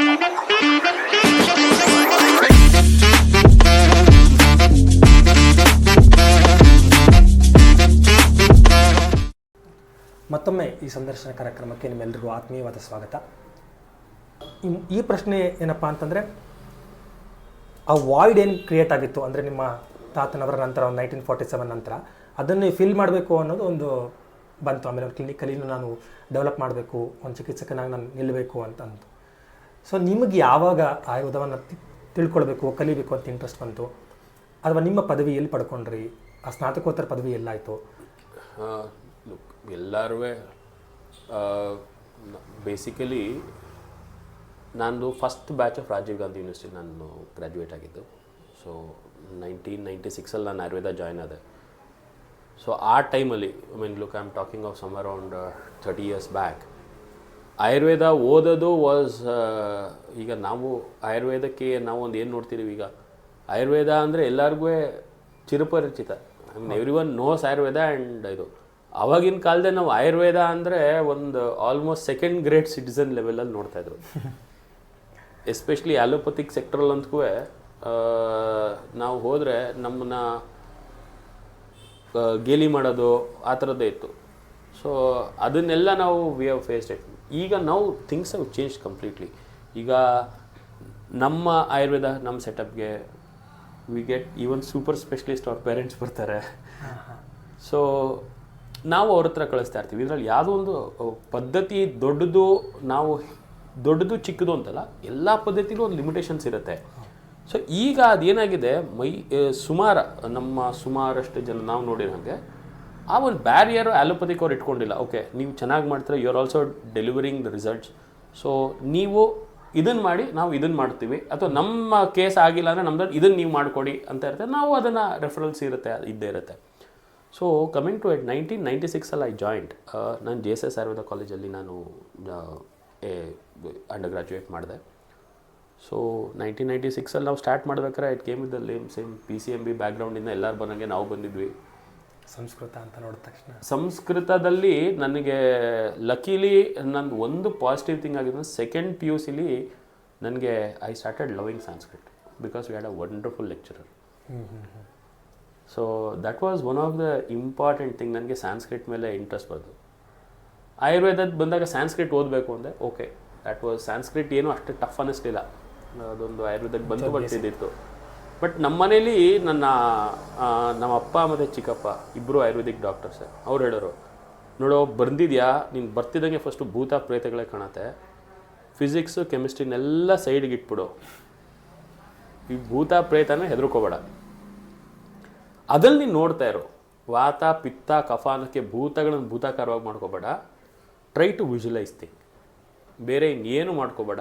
ಮತ್ತೊಮ್ಮೆ ಈ ಸಂದರ್ಶನ ಕಾರ್ಯಕ್ರಮಕ್ಕೆ ನಿಮ್ಮೆಲ್ಲರಿಗೂ ಆತ್ಮೀಯವಾದ ಸ್ವಾಗತ. ಈ ಪ್ರಶ್ನೆ ಏನಪ್ಪ ಅಂತಂದರೆ, ಆ ವಾಯ್ಡ್ ಏನು ಕ್ರಿಯೇಟ್ ಆಗಿತ್ತು ಅಂದರೆ ನಿಮ್ಮ ತಾತನವರ ನಂತರ ಒಂದು 1947 ನಂತರ ಅದನ್ನು ಫಿಲ್ ಮಾಡಬೇಕು ಅನ್ನೋದು ಒಂದು ಬಂತು. ಆಮೇಲೆ ಒಂದು ಕ್ಲಿನಿಕಲ್ಲಿ ನಾನು ಡೆವಲಪ್ ಮಾಡಬೇಕು, ಒಂದು ಚಿಕಿತ್ಸಕನಾಗಿ ನಾನು ನಿಲ್ಲಬೇಕು ಅಂತಂದು. ಸೊ ನಿಮಗೆ ಯಾವಾಗ ಆಯುರ್ವೇದವನ್ನು ತಿಳ್ಕೊಳ್ಬೇಕು, ಕಲಿಬೇಕು ಅಂತ ಇಂಟ್ರೆಸ್ಟ್ ಬಂತು? ಅಥವಾ ನಿಮ್ಮ ಪದವಿ ಎಲ್ಲಿ ಪಡ್ಕೊಂಡ್ರಿ? ಆ ಸ್ನಾತಕೋತ್ತರ ಪದವಿ ಎಲ್ಲಾಯಿತು? ಎಲ್ಲರೂ ಬೇಸಿಕಲಿ ನಾನು first batch of Rajiv Gandhi university ನಾನು ಗ್ರ್ಯಾಜುಯೇಟ್ ಆಗಿದ್ದು. ಸೊ 1996 ನಾನು ಆಯುರ್ವೇದ ಜಾಯ್ನ್ ಆದೆ. ಸೊ ಆ ಟೈಮಲ್ಲಿ I am talking of some around 30 years back, Ayurveda ಓದೋದು ವಾಸ್ ಈಗ ನಾವು ಆಯುರ್ವೇದಕ್ಕೆ ನಾವು ಒಂದು ಏನು ನೋಡ್ತಿದ್ದೀವಿ, ಈಗ ಆಯುರ್ವೇದ ಅಂದರೆ ಎಲ್ಲರಿಗೂ ಚಿರಪರಿಚಿತ. Everyone knows Ayurveda. And ಇದು ಆವಾಗಿನ ಕಾಲದಲ್ಲಿ ನಾವು ಆಯುರ್ವೇದ ಅಂದರೆ ಒಂದು ಆಲ್ಮೋಸ್ಟ್ ಸೆಕೆಂಡ್ ಗ್ರೇಡ್ ಸಿಟಿಸನ್ ಲೆವೆಲಲ್ಲಿ ನೋಡ್ತಾಯಿದ್ರು. ಎಸ್ಪೆಷಲಿ ಆಲೋಪತಿಕ್ ಸೆಕ್ಟ್ರಲ್ಲಿ ಅಂತೂ ನಾವು ಹೋದರೆ ನಮ್ಮನ್ನ ಗೇಲಿ ಮಾಡೋದು ಆ ಥರದ್ದೇ ಇತ್ತು. ಸೊ ಅದನ್ನೆಲ್ಲ ನಾವು ವಿ ಹ್ಯಾವ್ ಫೇಸ್ಡ್ ಇಟ್. ಈಗ ನಾವು ಥಿಂಗ್ಸ್ ಹ್ಯಾವ್ ಚೇಂಜ್ ಕಂಪ್ಲೀಟ್ಲಿ. ಈಗ ನಮ್ಮ ಆಯುರ್ವೇದ ನಮ್ಮ ಸೆಟಪ್ಗೆ we get even super specialist ಅವ್ರ ಪೇರೆಂಟ್ಸ್ ಬರ್ತಾರೆ. ಸೊ ನಾವು ಅವ್ರ ಹತ್ರ ಕಳಿಸ್ತಾ ಇರ್ತೀವಿ. ಇದರಲ್ಲಿ ಯಾವುದೋ ಒಂದು ಪದ್ಧತಿ ದೊಡ್ಡದು ಚಿಕ್ಕದು ಅಂತಲ್ಲ, ಎಲ್ಲ ಪದ್ಧತಿಲೂ ಒಂದು ಲಿಮಿಟೇಷನ್ಸ್ ಇರುತ್ತೆ. ಸೊ ಈಗ ಅದೇನಾಗಿದೆ, ಸುಮಾರಷ್ಟು ಜನ ನಾವು ನೋಡಿರೋಂಗೆ ಆ ಒಂದು ಬ್ಯಾರಿಯರು ಆಲೋಪತಿಕ್ ಅವ್ರು ಇಟ್ಕೊಂಡಿಲ್ಲ. ಓಕೆ, ನೀವು ಚೆನ್ನಾಗಿ ಮಾಡ್ತೀರಾ, you are also delivering the results. So ನೀವು ಇದನ್ನು ಮಾಡಿ, ನಾವು ಇದನ್ನು ಮಾಡ್ತೀವಿ, ಅಥವಾ ನಮ್ಮ ಕೇಸ್ ಆಗಿಲ್ಲ ಅಂದರೆ ನಮ್ದು ಇದನ್ನು ನೀವು ಮಾಡಿಕೊಡಿ ಅಂತ ಇರುತ್ತೆ. ನಾವು ಅದನ್ನು ರೆಫರೆನ್ಸ್ ಇದ್ದೇ ಇರುತ್ತೆ. So coming to it, 1996 I joined. ನಾನು JSS ಆಯುರ್ವೇದ ಕಾಲೇಜಲ್ಲಿ ನಾನು ಅಂಡರ್ ಗ್ರಾಜುಯೇಟ್ ಮಾಡಿದೆ. ಸೊ 1996 ನಾವು ಸ್ಟಾರ್ಟ್ ಮಾಡ್ಬೇಕಾದ್ರೆ it came with the same PCMB ಬ್ಯಾಕ್ಗ್ರೌಂಡಿಂದ ಎಲ್ಲರೂ ಬಂದಂಗೆ ನಾವು ಬಂದಿದ್ವಿ. ಸಂಸ್ಕೃತ ಅಂತ ನೋಡಿದ ತಕ್ಷಣ ಸಂಸ್ಕೃತದಲ್ಲಿ ನನಗೆ ಲಕಿಲಿ ನಂದು ಒಂದು ಪಾಸಿಟಿವ್ ಥಿಂಗ್ ಆಗಿದ್ದು, ಸೆಕೆಂಡ್ PUC ನನಗೆ I started loving Sanskrit because we had a wonderful lecturer. So that was one of the important thing. ನನಗೆ ಸಂಸ್ಕೃತ್ ಮೇಲೆ ಇಂಟ್ರೆಸ್ಟ್ ಬಂತು. ಆಯುರ್ವೇದದ ಬಂದಾಗ ಸಂಸ್ಕೃತ್ ಓದಬೇಕು ಅಂದೆ. ಓಕೆ, ದ್ಯಾಟ್ ವಾಸ್ ಸಂಸ್ಕೃತ್ ಏನು ಅಷ್ಟು ಟಫ್ ಅನ್ನಿಸ್ಲಿಲ್ಲ. ಅದೊಂದು ಆಯುರ್ವೇದಕ್ಕೆ ಬಂದು ಬರ್ತಿದ್ದಿತ್ತು. ಬಟ್ ನಮ್ಮ ಮನೇಲಿ ನಮ್ಮ ಅಪ್ಪ ಮತ್ತು ಚಿಕ್ಕಪ್ಪ ಇಬ್ಬರು ಆಯುರ್ವೇದಿಕ್ ಡಾಕ್ಟರ್ಸ್. ಅವ್ರು ಹೇಳೋರು, ನೋಡೋ ಬಂದಿದ್ಯಾ, ನೀನು ಬರ್ತಿದ್ದಂಗೆ ಫಸ್ಟು ಭೂತ ಪ್ರೇತಗಳೇ ಕಾಣುತ್ತೆ, ಫಿಸಿಕ್ಸು ಕೆಮಿಸ್ಟ್ರಿನೆಲ್ಲ ಸೈಡ್ಗೆ ಇಟ್ಬಿಡು, ಈ ಭೂತ ಪ್ರೇತನೇ ಹೆದರ್ಕೋಬೇಡ, ಅದಲ್ಲಿ ನೀನು ನೋಡ್ತಾ ಇರೋ ವಾತ ಪಿತ್ತ ಕಫ ಅನ್ನೋಕ್ಕೆ ಭೂತಗಳನ್ನು ಭೂತಾಕಾರವಾಗಿ ಮಾಡ್ಕೋಬೇಡ, ಟ್ರೈ ಟು ವಿಜುವಲೈಸ್ ಥಿಂಗ್, ಬೇರೆ ಇನ್ನೇನು ಮಾಡ್ಕೋಬೇಡ.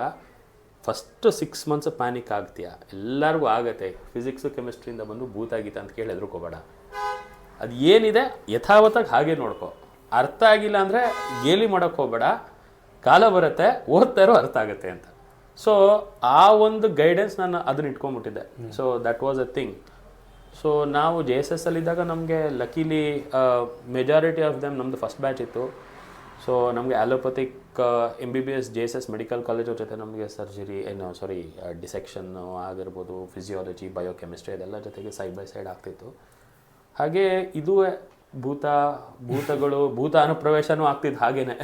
ಫಸ್ಟ್ 6 months ಪ್ಯಾನಿಕ್ ಆಗ್ತೀಯ, ಎಲ್ಲರಿಗೂ ಆಗತ್ತೆ. ಫಿಸಿಕ್ಸು ಕೆಮಿಸ್ಟ್ರಿಯಿಂದ ಬಂದು ಭೂತ ಗೀತ ಅಂತ ಕೇಳಿ ಹೆದರ್ಕೋಬೇಡ, ಅದು ಏನಿದೆ ಯಥಾವತ್ತಾಗಿ ಹಾಗೆ ನೋಡ್ಕೊ, ಅರ್ಥ ಆಗಿಲ್ಲ ಅಂದರೆ ಗೇಲಿ ಮಾಡೋಕ್ಕೆ ಹೋಗಬೇಡ, ಕಾಲ ಬರುತ್ತೆ, ಓದ್ತಾ ಇರೋ ಅರ್ಥ ಆಗುತ್ತೆ ಅಂತ. ಸೊ ಆ ಒಂದು ಗೈಡೆನ್ಸ್ ನಾನು ಅದನ್ನ ಇಟ್ಕೊಂಡ್ಬಿಟ್ಟಿದ್ದೆ. So that was a thing. So ನಾವು JSS ಅಲ್ಲಿದ್ದಾಗ ನಮಗೆ ಲಕಿಲಿ ಮೆಜಾರಿಟಿ ಆಫ್ ದೆಮ್ ನಮ್ಮದು ಫಸ್ಟ್ ಬ್ಯಾಚ್ ಇತ್ತು. ಸೊ ನಮಗೆ allopathic MBBS JSS medical college ಜೊತೆ ನಮಗೆ ಸರ್ಜರಿ ಡಿಸೆಕ್ಷನ್ನು ಆಗಿರ್ಬೋದು, ಫಿಸಿಯಾಲಜಿ, ಬಯೋಕೆಮಿಸ್ಟ್ರಿ ಅದೆಲ್ಲ ಜೊತೆಗೆ ಸೈಡ್ ಬೈ ಸೈಡ್ ಆಗ್ತಿತ್ತು. ಹಾಗೆ ಇದು ಭೂತಗಳು ಭೂತ ಅನುಪ್ರವೇಶನೂ ಆಗ್ತಿದ್ದು ಹಾಗೇನೆ.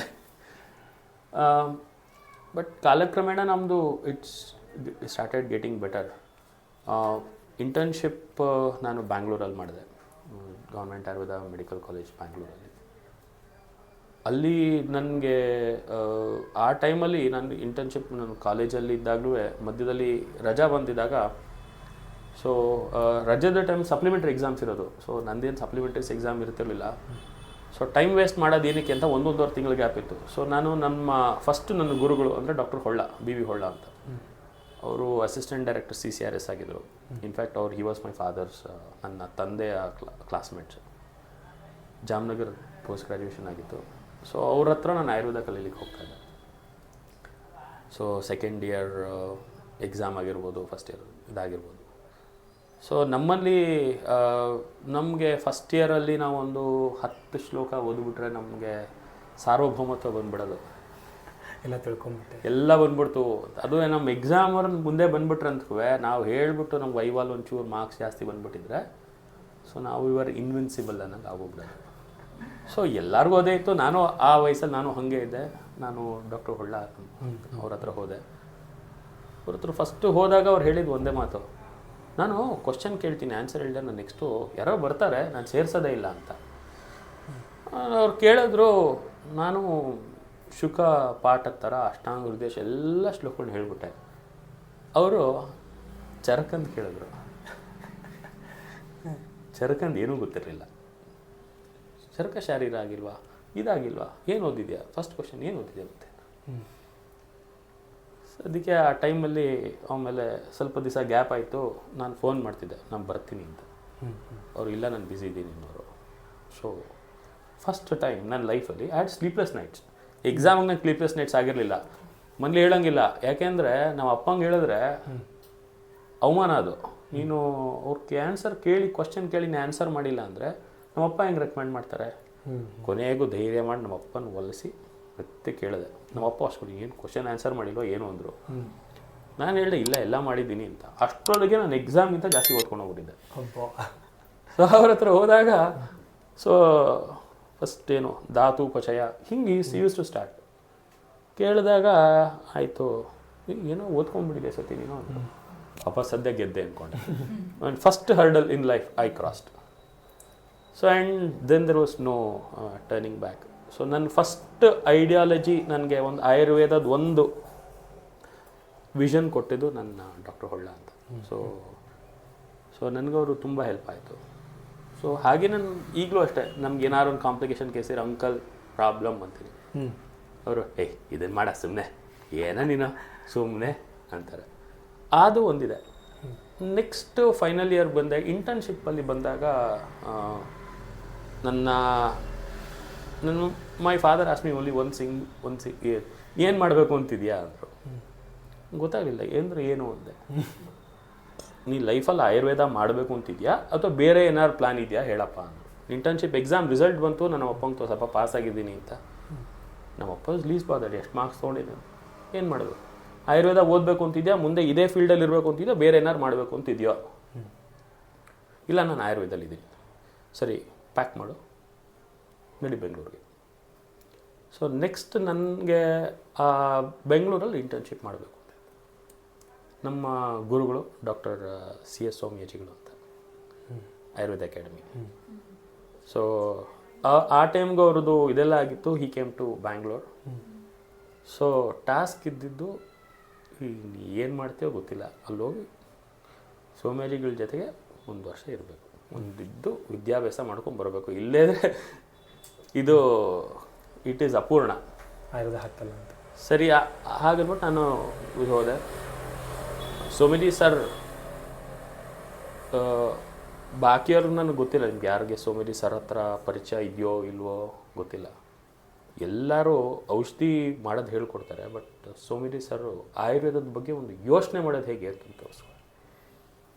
ಬಟ್ ಕಾಲಕ್ರಮೇಣ ನಮ್ಮದು ಸ್ಟಾರ್ಟೆಡ್ ಗೆಟಿಂಗ್ ಬೆಟರ್. ಇಂಟರ್ನ್ಶಿಪ್ ನಾನು ಬ್ಯಾಂಗ್ಳೂರಲ್ಲಿ ಮಾಡಿದೆ, ಗೌರ್ಮೆಂಟ್ ಆಯುರ್ವೇದ ಮೆಡಿಕಲ್ ಕಾಲೇಜ್ ಬ್ಯಾಂಗ್ಳೂರಲ್ಲಿ. ಅಲ್ಲಿ ನನಗೆ ಆ ಟೈಮಲ್ಲಿ ನಾನು ಇಂಟರ್ನ್ಶಿಪ್ ನಾನು ಕಾಲೇಜಲ್ಲಿ ಇದ್ದಾಗಲೂ ಮಧ್ಯದಲ್ಲಿ ರಜಾ ಬಂದಿದ್ದಾಗ, ಸೊ ರಜದ ಟೈಮ್ ಸಪ್ಲಿಮೆಂಟ್ರಿ ಎಕ್ಸಾಮ್ಸ್ ಇರೋದು. ಸೊ ನಂದೇನು ಸಪ್ಲಿಮೆಂಟರೀಸ್ ಎಕ್ಸಾಮ್ ಇರ್ತಿರಲಿಲ್ಲ. ಸೊ ಟೈಮ್ ವೇಸ್ಟ್ ಮಾಡೋದು ಏನಕ್ಕೆ ಅಂತ 1-1.5 ತಿಂಗಳ ಗ್ಯಾಪ್ ಇತ್ತು. ಸೊ ನಾನು ನನ್ನ ಗುರುಗಳು ಅಂದರೆ ಡಾಕ್ಟರ್ ಹೊಳ್ಳ, BV ಹೊಳ್ಳ ಅಂತ, ಅವರು ಅಸಿಸ್ಟೆಂಟ್ ಡೈರೆಕ್ಟರ್ CCRS ಆಗಿದ್ದರು. In fact he was my father's, ನನ್ನ ತಂದೆಯ ಕ್ಲಾಸ್ಮೇಟ್ಸ್. ಜಾಮ್ನಗರ್ ಪೋಸ್ಟ್ ಗ್ರ್ಯಾಜುಯೇಷನ್ ಆಗಿತ್ತು. ಸೊ ಅವ್ರ ಹತ್ರ ನಾನು ಆಯುರ್ವೇದ ಕಲೀಲಿಕ್ಕೆ ಹೋಗ್ತಾಯಿದ್ದೆ. ಸೊ ಸೆಕೆಂಡ್ ಇಯರ್ ಎಕ್ಸಾಮ್ ಆಗಿರ್ಬೋದು, ಫಸ್ಟ್ ಇಯರ್ ಇದಾಗಿರ್ಬೋದು. ಸೊ ನಮಗೆ ಫಸ್ಟ್ ಇಯರಲ್ಲಿ ನಾವು ಒಂದು 10 ಶ್ಲೋಕ ಓದ್ಬಿಟ್ರೆ ನಮಗೆ ಸಾರ್ವಭೌಮತ್ವ ಬಂದ್ಬಿಡೋದು. ಎಲ್ಲ ತಿಳ್ಕೊಂಬಿಟ್ಟೆ. ಎಲ್ಲ ಬಂದ್ಬಿಡ್ತು. ಅದು ನಮ್ಮ ಎಕ್ಸಾಮ್ ಅವ್ರ ಮುಂದೆ ಬಂದ್ಬಿಟ್ರೆ ಅಂತೂ ನಾವು ಹೇಳ್ಬಿಟ್ಟು ನಮ್ಗೆ ವೈವಾಲ್ ಒಂಚೂರು ಮಾರ್ಕ್ಸ್ ಜಾಸ್ತಿ ಬಂದ್ಬಿಟ್ಟಿದ್ರೆ ಸೊ ನಾವು ಇವರ್ ಇನ್ವಿನ್ಸಿಬಲ್ ಅನ್ನೋದು ಆಗೋಗ್ಬಿಡೋದು. ಸೊ ಎಲ್ಲರಿಗೂ ಅದೇ ಇತ್ತು. ನಾನು ಆ ವಯಸ್ಸಲ್ಲಿ ನಾನು ಹಾಗೆ ಇದ್ದೆ. ನಾನು ಡಾಕ್ಟರ್ ಹೊಳ್ಳ ಅವ್ರ ಹತ್ರ ಹೋದೆ. ಅವ್ರ ಹತ್ರ ಫಸ್ಟು ಹೋದಾಗ ಅವ್ರು ಹೇಳಿದ್ದು ಒಂದೇ ಮಾತು, ನಾನು ಕ್ವಶನ್ ಕೇಳ್ತೀನಿ, ಆನ್ಸರ್ ಹೇಳಿದೆ, ನಾನು ನೆಕ್ಸ್ಟು ಯಾರೋ ಬರ್ತಾರೆ, ನಾನು ಸೇರಿಸೋದೇ ಇಲ್ಲ ಅಂತ. ಅವ್ರು ಕೇಳಿದ್ರು. ನಾನು ಶುಕ ಪಾಠದ ಥರ ಅಷ್ಟಾಂಗ ಹೃದಯ ಎಲ್ಲ ಶ್ಲೋಕಗಳನ್ನ ಹೇಳ್ಬಿಟ್ಟೆ. ಅವರು ಚರಕಂದ್ ಕೇಳಿದ್ರು. ಚರಕಂದ್ ಏನೂ ಗೊತ್ತಿರಲಿಲ್ಲ. ಚರಕ ಶಾರೀರ ಆಗಿಲ್ವಾ, ಇದಾಗಿಲ್ವಾ, ಏನು ಓದಿದ್ಯಾ, ಫಸ್ಟ್ ಕ್ವಶನ್ ಏನು ಓದಿದ್ಯಾ ಮತ್ತೆ. ಅದಕ್ಕೆ ಆ ಟೈಮಲ್ಲಿ ಆಮೇಲೆ ಸ್ವಲ್ಪ ದಿವಸ ಗ್ಯಾಪ್ ಆಯಿತು. ನಾನು ಫೋನ್ ಮಾಡ್ತಿದ್ದೆ, ನಾನು ಬರ್ತೀನಿ ಅಂತ. ಅವರು ಇಲ್ಲ, ನಾನು ಬ್ಯುಸಿ ಇದ್ದೀನಿ ಅನ್ನೋರು. ಸೊ ಫಸ್ಟ್ ಟೈಮ್ ನನ್ನ ಲೈಫಲ್ಲಿ ಐ ಹ್ಯಾಡ್ ಸ್ಲೀಪ್ಲೆಸ್ ನೈಟ್ಸ್. ಎಕ್ಸಾಮಿಗೆ ನಂಗೆ ಸ್ಲೀಪ್ಲೆಸ್ ನೈಟ್ಸ್ ಆಗಿರಲಿಲ್ಲ. ಮನೇಲಿ ಹೇಳೋಂಗಿಲ್ಲ, ಯಾಕೆಂದರೆ ನಾವು ಅಪ್ಪಂಗೆ ಹೇಳಿದ್ರೆ ಅವಮಾನ ಅದು. ನೀನು ಅವ್ರಿಗೆ ಆನ್ಸರ್ ಕೇಳಿ, ಕ್ವಶನ್ ಕೇಳಿ ನೀನು ಆನ್ಸರ್ ಮಾಡಿಲ್ಲ ಅಂದರೆ ನಮ್ಮಪ್ಪ ಹೆಂಗೆ ರೆಕಮೆಂಡ್ ಮಾಡ್ತಾರೆ. ಕೊನೆಗೂ ಧೈರ್ಯ ಮಾಡಿ ನಮ್ಮ ಅಪ್ಪನ ಒಲಿಸಿ ಮತ್ತೆ ಕೇಳಿದೆ. ನಮ್ಮಪ್ಪ ಅಷ್ಟು ಏನು ಕ್ವಶನ್ ಆನ್ಸರ್ ಮಾಡಿಲ್ವೋ ಏನು ಅಂದರು. ನಾನು ಹೇಳಿದೆ ಇಲ್ಲ, ಎಲ್ಲ ಮಾಡಿದ್ದೀನಿ ಅಂತ. ಅಷ್ಟರೊಳಗೆ ನಾನು ಎಕ್ಸಾಮ್ಗಿಂತ ಜಾಸ್ತಿ ಓದ್ಕೊಂಡು ಹೋಗ್ಬಿಟ್ಟಿದ್ದೆ. ಸೊ ಅವ್ರ ಹತ್ರ ಹೋದಾಗ ಸೊ ಫಸ್ಟ್ ಏನು ಧಾತುಪಚಯ ಹಿಂಗೆ ಯೂಸ್ ಟು ಸ್ಟಾರ್ಟ್. ಕೇಳಿದಾಗ ಆಯಿತು, ಏನೋ ಓದ್ಕೊಂಡ್ಬಿಟ್ಟಿದೆ ಸತಿ ನೀನು ಅಂತ. ಅಪ್ಪ ಸದ್ಯ ಗೆದ್ದೆ ಅಂದ್ಕೊಂಡೆ. And first hurdle in life I crossed. So and then there was no turning back. So ನನ್ನ ಫಸ್ಟ್ ಐಡಿಯಾಲಜಿ ನನಗೆ ಒಂದು ಆಯುರ್ವೇದದ ಒಂದು ವಿಷನ್ ಕೊಟ್ಟಿದ್ದು ನನ್ನ ಡಾಕ್ಟರ್ ಹೊಳ್ಳ ಅಂತ. ಸೊ ನನಗವರು ತುಂಬ ಹೆಲ್ಪ್ ಆಯಿತು. ಸೊ ಹಾಗೆ ನಾನು ಈಗಲೂ ಅಷ್ಟೇ, ನಮ್ಗೆ ಏನಾದ್ರು ಒಂದು ಕಾಂಪ್ಲಿಕೇಶನ್ ಕೇಸಿದ್ರೆ ಅಂಕಲ್ ಪ್ರಾಬ್ಲಮ್ ಅಂತೀನಿ. ಅವರು ಇದನ್ನು ಮಾಡ ಸುಮ್ಮನೆ, ಏನೋ ನೀನು ಸುಮ್ಮನೆ ಅಂತಾರೆ. ಅದು ಒಂದಿದೆ. ನೆಕ್ಸ್ಟ್ ಫೈನಲ್ ಇಯರ್ ಬಂದಾಗ, ಇಂಟರ್ನ್ಶಿಪ್ಪಲ್ಲಿ ಬಂದಾಗ ನನ್ನ my father ask me only one ಏನು ಮಾಡಬೇಕು ಅಂತಿದ್ಯಾ ಅಂದರು. ಗೊತ್ತಾಗಲಿಲ್ಲ ಅಂದರೆ ಏನು ಅಂದೆ. ನೀ ಲೈಫಲ್ಲಿ ಆಯುರ್ವೇದ ಮಾಡಬೇಕು ಅಂತಿದ್ಯಾ ಅಥವಾ ಬೇರೆ ಏನಾದ್ರು ಪ್ಲ್ಯಾನ್ ಇದೆಯಾ ಹೇಳಪ್ಪ ಅಂದರು. ಇಂಟರ್ನ್ಶಿಪ್ ಎಕ್ಸಾಮ್ ರಿಸಲ್ಟ್ ಬಂತು, ನನ್ನ ಅಪ್ಪಂಗೆ ಸ್ವಲ್ಪ ಪಾಸ್ ಆಗಿದ್ದೀನಿ ಅಂತ. ನಮ್ಮಪ್ಪ ಲೀಸ್ ಬಾದಡಿ ಎಷ್ಟು ಮಾರ್ಕ್ಸ್ ತೊಗೊಂಡಿದ್ದೀನಿ, ಏನು ಮಾಡಬೇಕು, ಆಯುರ್ವೇದ ಓದಬೇಕು ಅಂತಿದ್ಯಾ, ಮುಂದೆ ಇದೇ ಫೀಲ್ಡಲ್ಲಿ ಇರಬೇಕು ಅಂತಿದ್ಯಾ, ಬೇರೆ ಏನಾರು ಮಾಡಬೇಕು ಅಂತಿದ್ಯೋ. ಇಲ್ಲ, ನಾನು ಆಯುರ್ವೇದಲ್ಲಿದ್ದೀನಿ. ಸರಿ, ಪ್ಯಾಕ್ ಮಾಡು, ನಡಿ ಬೆಂಗಳೂರಿಗೆ. ಸೊ ನೆಕ್ಸ್ಟ್ ನನಗೆ ಬೆಂಗಳೂರಲ್ಲಿ ಇಂಟರ್ನ್ಶಿಪ್ ಮಾಡಬೇಕು. ನಮ್ಮ ಗುರುಗಳು ಡಾಕ್ಟರ್ CS ಸೋಮಯಾಜಿಗಳು ಅಂತ, ಆಯುರ್ವೇದ ಅಕಾಡೆಮಿ. ಸೊ ಆ ಟೈಮ್ಗೆ ಅವ್ರದ್ದು ಇದೆಲ್ಲ ಆಗಿತ್ತು. He came to Bangalore. So task ಇದ್ದಿದ್ದು, ಏನು ಮಾಡ್ತೀವೋ ಗೊತ್ತಿಲ್ಲ, ಅಲ್ಲೋಗಿ ಸೋಮ್ಯಾಜಿಗಳ ಜೊತೆಗೆ 1 ವರ್ಷ ಇರಬೇಕು, ಒಂದಿದ್ದು ವಿದ್ಯಾಭ್ಯಾಸ ಮಾಡ್ಕೊಂಡು ಬರಬೇಕು. ಇಲ್ಲೇದ್ರೆ ಇದು ಇಟ್ ಈಸ್ ಅಪೂರ್ಣ, ಆಯುರ್ವೇದ ಹಾಕ್ತಲ್ಲ ಅಂತ. ಸರಿ, ಹಾಗನ್ಬಿಟ್ಟು ನಾನು ಇದು ಹೋದೆ. ಸೋಮ್ಯಾಜಿ ಸರ್, ಬಾಕಿಯವ್ರಿಗೆ ನನಗೆ ಗೊತ್ತಿಲ್ಲ, ನಿಮ್ಗೆ ಯಾರಿಗೆ ಸೋಮ್ಯಾಜಿ ಸರ್ ಹತ್ರ ಪರಿಚಯ ಇದೆಯೋ ಇಲ್ವೋ ಗೊತ್ತಿಲ್ಲ. ಎಲ್ಲರೂ ಔಷಧಿ ಮಾಡೋದು ಹೇಳ್ಕೊಡ್ತಾರೆ, ಬಟ್ ಸೋಮ್ಯಾಜಿ ಸರ್ ಆಯುರ್ವೇದದ ಬಗ್ಗೆ ಒಂದು ಯೋಚನೆ ಮಾಡೋದು ಹೇಗೆ ಅಂತ ತೋರಿಸ್ತಾರೆ.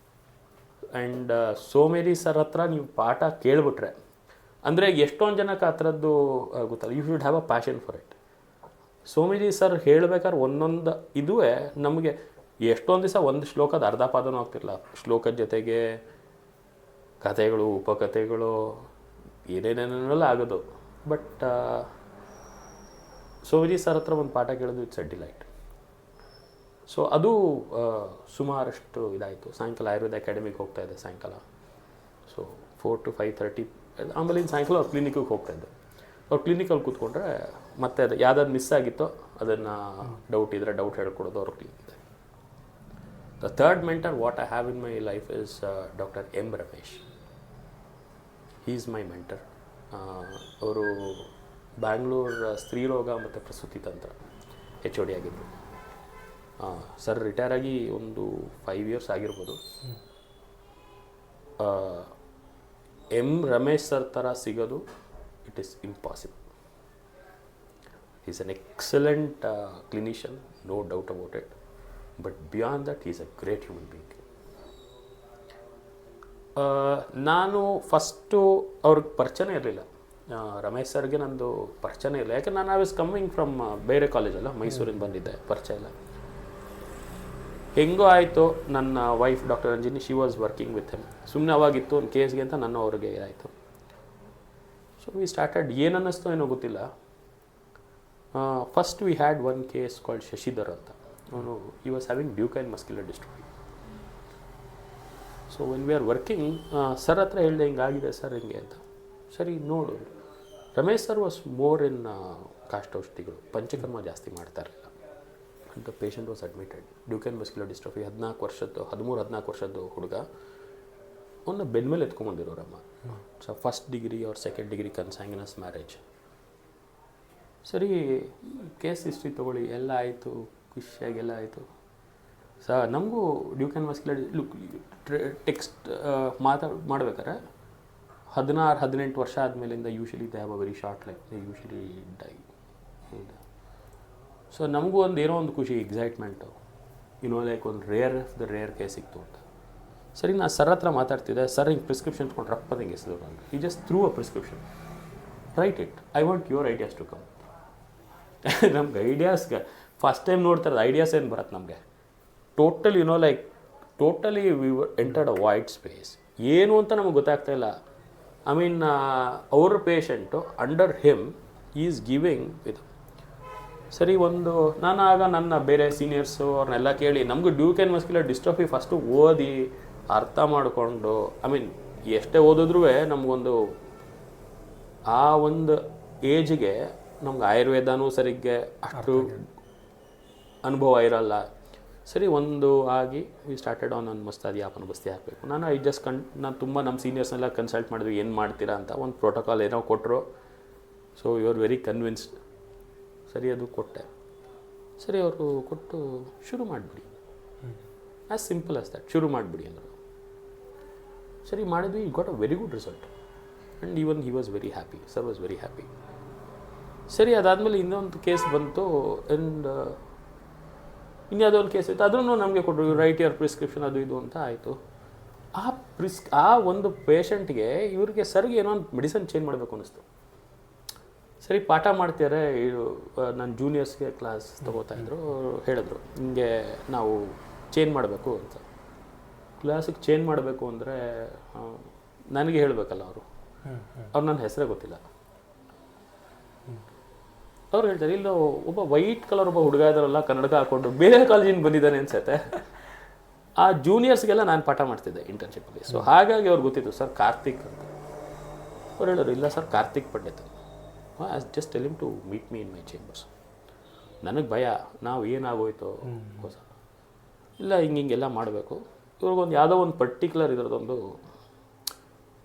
ಆ್ಯಂಡ್ ಸೋಮ್ಯಾಜಿ ಸರ್ ಹತ್ರ ನೀವು ಪಾಠ ಕೇಳಿಬಿಟ್ರೆ, ಅಂದರೆ ಎಷ್ಟೊಂದು ಜನಕ್ಕೆ ಆ ಥರದ್ದು ಗೊತ್ತಲ್ಲ, you should have a passion for it. Somayaji sir ಹೇಳ್ಬೇಕಾದ್ರೆ ಒಂದೊಂದು ಇದುವೇ ನಮಗೆ ಎಷ್ಟೊಂದು ದಿವಸ ಒಂದು ಶ್ಲೋಕದ ಅರ್ಧ ಪಾದನೂ ಆಗ್ತಿರಲ್ಲ. ಶ್ಲೋಕದ ಜೊತೆಗೆ ಕಥೆಗಳು, ಉಪಕಥೆಗಳು, ಏನೇನೇನೆಲ್ಲ ಆಗೋದು. ಬಟ್ ಸೋಮ್ಯಾಜಿ ಸರ್ ಹತ್ರ ಒಂದು ಪಾಠ ಕೇಳೋದು ಇಟ್ಸ್ ಅ ಡಿಲೈಟ್. ಸೊ ಅದು ಸುಮಾರಷ್ಟು ಇದಾಯಿತು. ಸಾಯಂಕಾಲ ಆಯುರ್ವೇದ ಅಕಾಡೆಮಿಗೆ ಹೋಗ್ತಾಯಿದ್ದೆ ಸಾಯಂಕಾಲ. So 4 to 5:30. ಆಮೇಲೆ ಇನ್ನು ಸಾಯಂಕಾಲ ಅವ್ರ ಕ್ಲಿನಿಕ್ಕಿಗೆ ಹೋಗ್ತಾಯಿದ್ದೆ. ಅವ್ರ ಕ್ಲಿನಿಕಲ್ಲಿ ಕೂತ್ಕೊಂಡ್ರೆ ಮತ್ತೆ ಅದು ಯಾವುದಾದ್ರು ಮಿಸ್ ಆಗಿತ್ತೋ ಅದನ್ನು ಡೌಟ್ ಇದ್ದರೆ ಡೌಟ್ ಹೇಳ್ಕೊಡೋದು ಅವ್ರ ಕ್ಲಿನಿಕ್ ಇದೆ. The third mentor what I have in my life is doctor M. Ramesh. He is my mentor. ಅವರು ಬ್ಯಾಂಗ್ಳೂರ್ ಸ್ತ್ರೀರೋಗ ಮತ್ತು ಪ್ರಸೂತಿ ತಂತ್ರ HOD ಆಗಿದ್ದರು. ಸರ್ ರಿಟೈರ್ ಆಗಿ ಒಂದು 5 years ಆಗಿರ್ಬೋದು. M. ರಮೇಶ್ ಸರ್ ಥರ ಸಿಗೋದು it is impossible. Is an excellent clinician, no doubt about it. But beyond that is a great human being. ನಾನು ಫಸ್ಟು ಅವ್ರಿಗೆ ಪರಿಚಯ ಇರಲಿಲ್ಲ. ರಮೇಶ್ ಸರ್ಗೆ ನಂದು ಪರಿಚಯನೇ ಇಲ್ಲ, ಯಾಕೆ ನಾನು ಐ ವಾಸ್ ಕಮ್ಮಿಂಗ್ ಫ್ರಮ್ ಬೇರೆ ಕಾಲೇಜಲ್ಲ, ಮೈಸೂರಿಂದ ಬಂದಿದ್ದೆ, ಪರಿಚಯ ಇಲ್ಲ. ಹೆಂಗೋ ಆಯಿತು, ನನ್ನ wife doctor Ranjini, she was working with him. ಸುಮ್ಮನೆ ಅವಾಗಿತ್ತು ಒಂದು ಕೇಸ್ಗೆ ಅಂತ ನನ್ನ ಅವ್ರಿಗೆ ಆಯಿತು. ಸೊ ವಿ ಸ್ಟಾರ್ಟೆಡ್, ಏನು ಅನ್ನಿಸ್ತೋ ಏನೋ ಗೊತ್ತಿಲ್ಲ. First we had one case called Shashidhar ಅಂತ. ಅವನು ಈ was having Duchenne muscular dystrophy. So when we are working, sir ಹತ್ರ ಹೇಳಿದೆ ಹಿಂಗಾಗಿದೆ ಸರ್ ಹಿಂಗೆ ಅಂತ. ಸರಿ ನೋಡು, Ramesh sir was more in ಕಾಷ್ಟೌಷಧಿಗಳು, ಪಂಚಕರ್ಮ ಜಾಸ್ತಿ ಮಾಡ್ತಾ ಇರಲಿಲ್ಲ. ಅಂತ patient was admitted, Duchenne muscular dystrophy, 13-14 ವರ್ಷದ್ದು ಹುಡುಗ. ಅವನ್ನ ಬೆನ್ಮೇಲೆ ಎತ್ಕೊಂಡ್ಬಂದಿರೋರಮ್ಮ. So first degree or second degree consanguineous marriage. ಸರಿ, ಕೇಸ್ ಹಿಸ್ಟ್ರಿ ತೊಗೊಳ್ಳಿ, ಎಲ್ಲ ಆಯಿತು, ಖುಷಿಯಾಗೆಲ್ಲ ಆಯಿತು. ನಮಗೂ ಡ್ಯೂಕೈನ್ ಮಸ್ಕ್ಯುಲರ್ ಟೆಕ್ಸ್ಟ್ ಮಾಡ್ಬೇಕಾರೆ 16-18 ವರ್ಷ ಆದಮೇಲಿಂದ usually they have a very short life, they usually die. So ನಮಗೂ ಏನೋ ಒಂದು ಖುಷಿ, ಎಕ್ಸೈಟ್ಮೆಂಟು, ಲೈಕ್ ಒಂದು ರೇರ್ ಕೇಸ್ ಸಿಕ್ತು ಅಂತ. ಸರಿ, ನಾನು ಸರ್ ಹತ್ರ ಮಾತಾಡ್ತಿದ್ದೆ. ಸರ್ ಹಿಂಗೆ ಪ್ರಿಸ್ಕ್ರಿಪ್ಷನ್ ತೊಗೊಂಡು ರಪ್ಪದಂಗೆ ಎಸೆದ್ರು ನನಗೆ. ಈ just threw a prescription, write it, I want your ideas to come. ನಮ್ಗೆ ಐಡಿಯಾಸ್ಗೆ ಫಸ್ಟ್ ಟೈಮ್ ನೋಡ್ತಾರೆ, ಐಡಿಯಾಸ್ ಏನು ಬರುತ್ತೆ ನಮಗೆ. Totally we entered a wide space. ಏನು ಅಂತ ನಮಗೆ ಗೊತ್ತಾಗ್ತಾ ಇಲ್ಲ. ಐ ಮೀನ್ ಅವ್ರ patient under him is giving ಇದು. ಸರಿ, ನಾನು ಆಗ ನನ್ನ ಬೇರೆ ಸೀನಿಯರ್ಸು ಅವ್ರನ್ನೆಲ್ಲ ಕೇಳಿ, ನಮಗೂ ಡ್ಯೂಕೈನ್ ಮಸ್ಕ್ಯುಲರ್ ಡಿಸ್ಟ್ರೋಫಿ ಫಸ್ಟು ಓದಿ ಅರ್ಥ ಮಾಡಿಕೊಂಡು, ಐ ಮೀನ್ ಎಷ್ಟೇ ಓದಿದ್ರೂ ನಮಗೊಂದು ಆ ಒಂದು ಏಜ್ಗೆ ನಮ್ಗೆ ಆಯುರ್ವೇದನೂ ಸರಿಗೆ ಅಷ್ಟು ಅನುಭವ ಇರಲ್ಲ. ಸರಿ, ಆಗಿ ವಿ ಸ್ಟಾರ್ಟೆಡ್ ಆನ್ ಒಂದು ಮಸ್ತ್ ಯಾಪನ ಬಸ್ತಿ ಹಾಕಬೇಕು. ನಾನು ತುಂಬ ನಮ್ಮ ಸೀನಿಯರ್ಸ್ನೆಲ್ಲ ಕನ್ಸಲ್ಟ್ ಮಾಡಿದ್ವಿ, ಏನು ಮಾಡ್ತೀರಾ ಅಂತ. ಒಂದು ಪ್ರೋಟೋಕಾಲ್ ಏನೋ ಕೊಟ್ಟರು. So you are very convinced. ಸರಿ, ಅದು ಕೊಟ್ಟೆ. ಸರಿ, ಅವರು ಕೊಟ್ಟು ಶುರು ಮಾಡಿಬಿಡಿ, ಆ್ಯಸ್ ಸಿಂಪಲ್ ಆಸ್ ದ್ಯಾಟ್, ಶುರು ಮಾಡಿಬಿಡಿ ಅಂದರು. ಸರಿ, ಮಾಡಿದ್ವಿ. Got a very good result and even he was very happy, sir was very happy. ಸರಿ, ಅದಾದಮೇಲೆ ಇನ್ನೊಂದು ಕೇಸ್ ಬಂತು. ಆ್ಯಂಡ್ ಇನ್ಯಾವುದೋ ಒಂದು ಕೇಸ್ ಇತ್ತು, ಅದನ್ನು ನಮಗೆ ಕೊಟ್ಟರು, ರೈಟ್ ಯುವರ್ ಪ್ರಿಸ್ಕ್ರಿಪ್ಷನ್ ಅದು ಇದು ಅಂತ ಆಯಿತು. ಆ ಒಂದು ಪೇಷಂಟ್ಗೆ ಇವ್ರಿಗೆ ಸರ್ಗೆ ಏನೋ ಒಂದು ಮೆಡಿಸನ್ ಚೇಂಜ್ ಮಾಡಬೇಕು ಅನ್ನಿಸ್ತು. ಸರಿ, ಪಾಠ ಮಾಡ್ತಾರೆ, ನನ್ನ ಜೂನಿಯರ್ಸ್ಗೆ ಕ್ಲಾಸ್ ತೊಗೋತಾಯಿದ್ರು. ಹೇಳಿದ್ರು ಹಿಂಗೆ ನಾವು ಚೇಂಜ್ ಮಾಡಬೇಕು ಅಂತ. ಕ್ಲಾಸಿಗೆ ಚೇಂಜ್ ಮಾಡಬೇಕು ಅಂದರೆ ನನಗೆ ಹೇಳಬೇಕಲ್ಲ ಅವರು ನನ್ನ ಹೆಸರೇ ಗೊತ್ತಿಲ್ಲ. ಅವ್ರು ಹೇಳ್ತಾರೆ, ಇಲ್ಲೋ ಒಬ್ಬ ವೈಟ್ ಕಲರ್ ಒಬ್ಬ ಹುಡುಗ ಇದ್ದಾರಲ್ಲ, ಕನ್ನಡಕ ಹಾಕ್ಕೊಂಡು, ಬೇರೆ ಕಾಲೇಜಿಂದ ಬಂದಿದ್ದಾನೆ ಅನ್ಸುತ್ತೆ. ಆ ಜೂನಿಯರ್ಸ್ಗೆಲ್ಲ ನಾನು ಪಾಠ ಮಾಡ್ತಿದ್ದೆ ಇಂಟರ್ನ್ಶಿಪ್ಪಲ್ಲಿ. ಸೊ ಹಾಗಾಗಿ ಅವ್ರಿಗೆ ಗೊತ್ತಿತ್ತು, ಸರ್ ಕಾರ್ತಿಕ್ ಅಂತ. ಅವ್ರು ಹೇಳೋರು, ಇಲ್ಲ sir Karthik Pandit. I just tell him to meet me in my chambers. ನನಗೆ ಭಯ, ನಾವು ಏನಾಗೋಯ್ತು ಹೊಸ, ಇಲ್ಲ ಹಿಂಗೆಲ್ಲ ಮಾಡಬೇಕು. ಇವ್ರಿಗೊಂದು ಯಾವುದೋ ಒಂದು ಪರ್ಟಿಕ್ಯುಲರ್ ಇದರದೊಂದು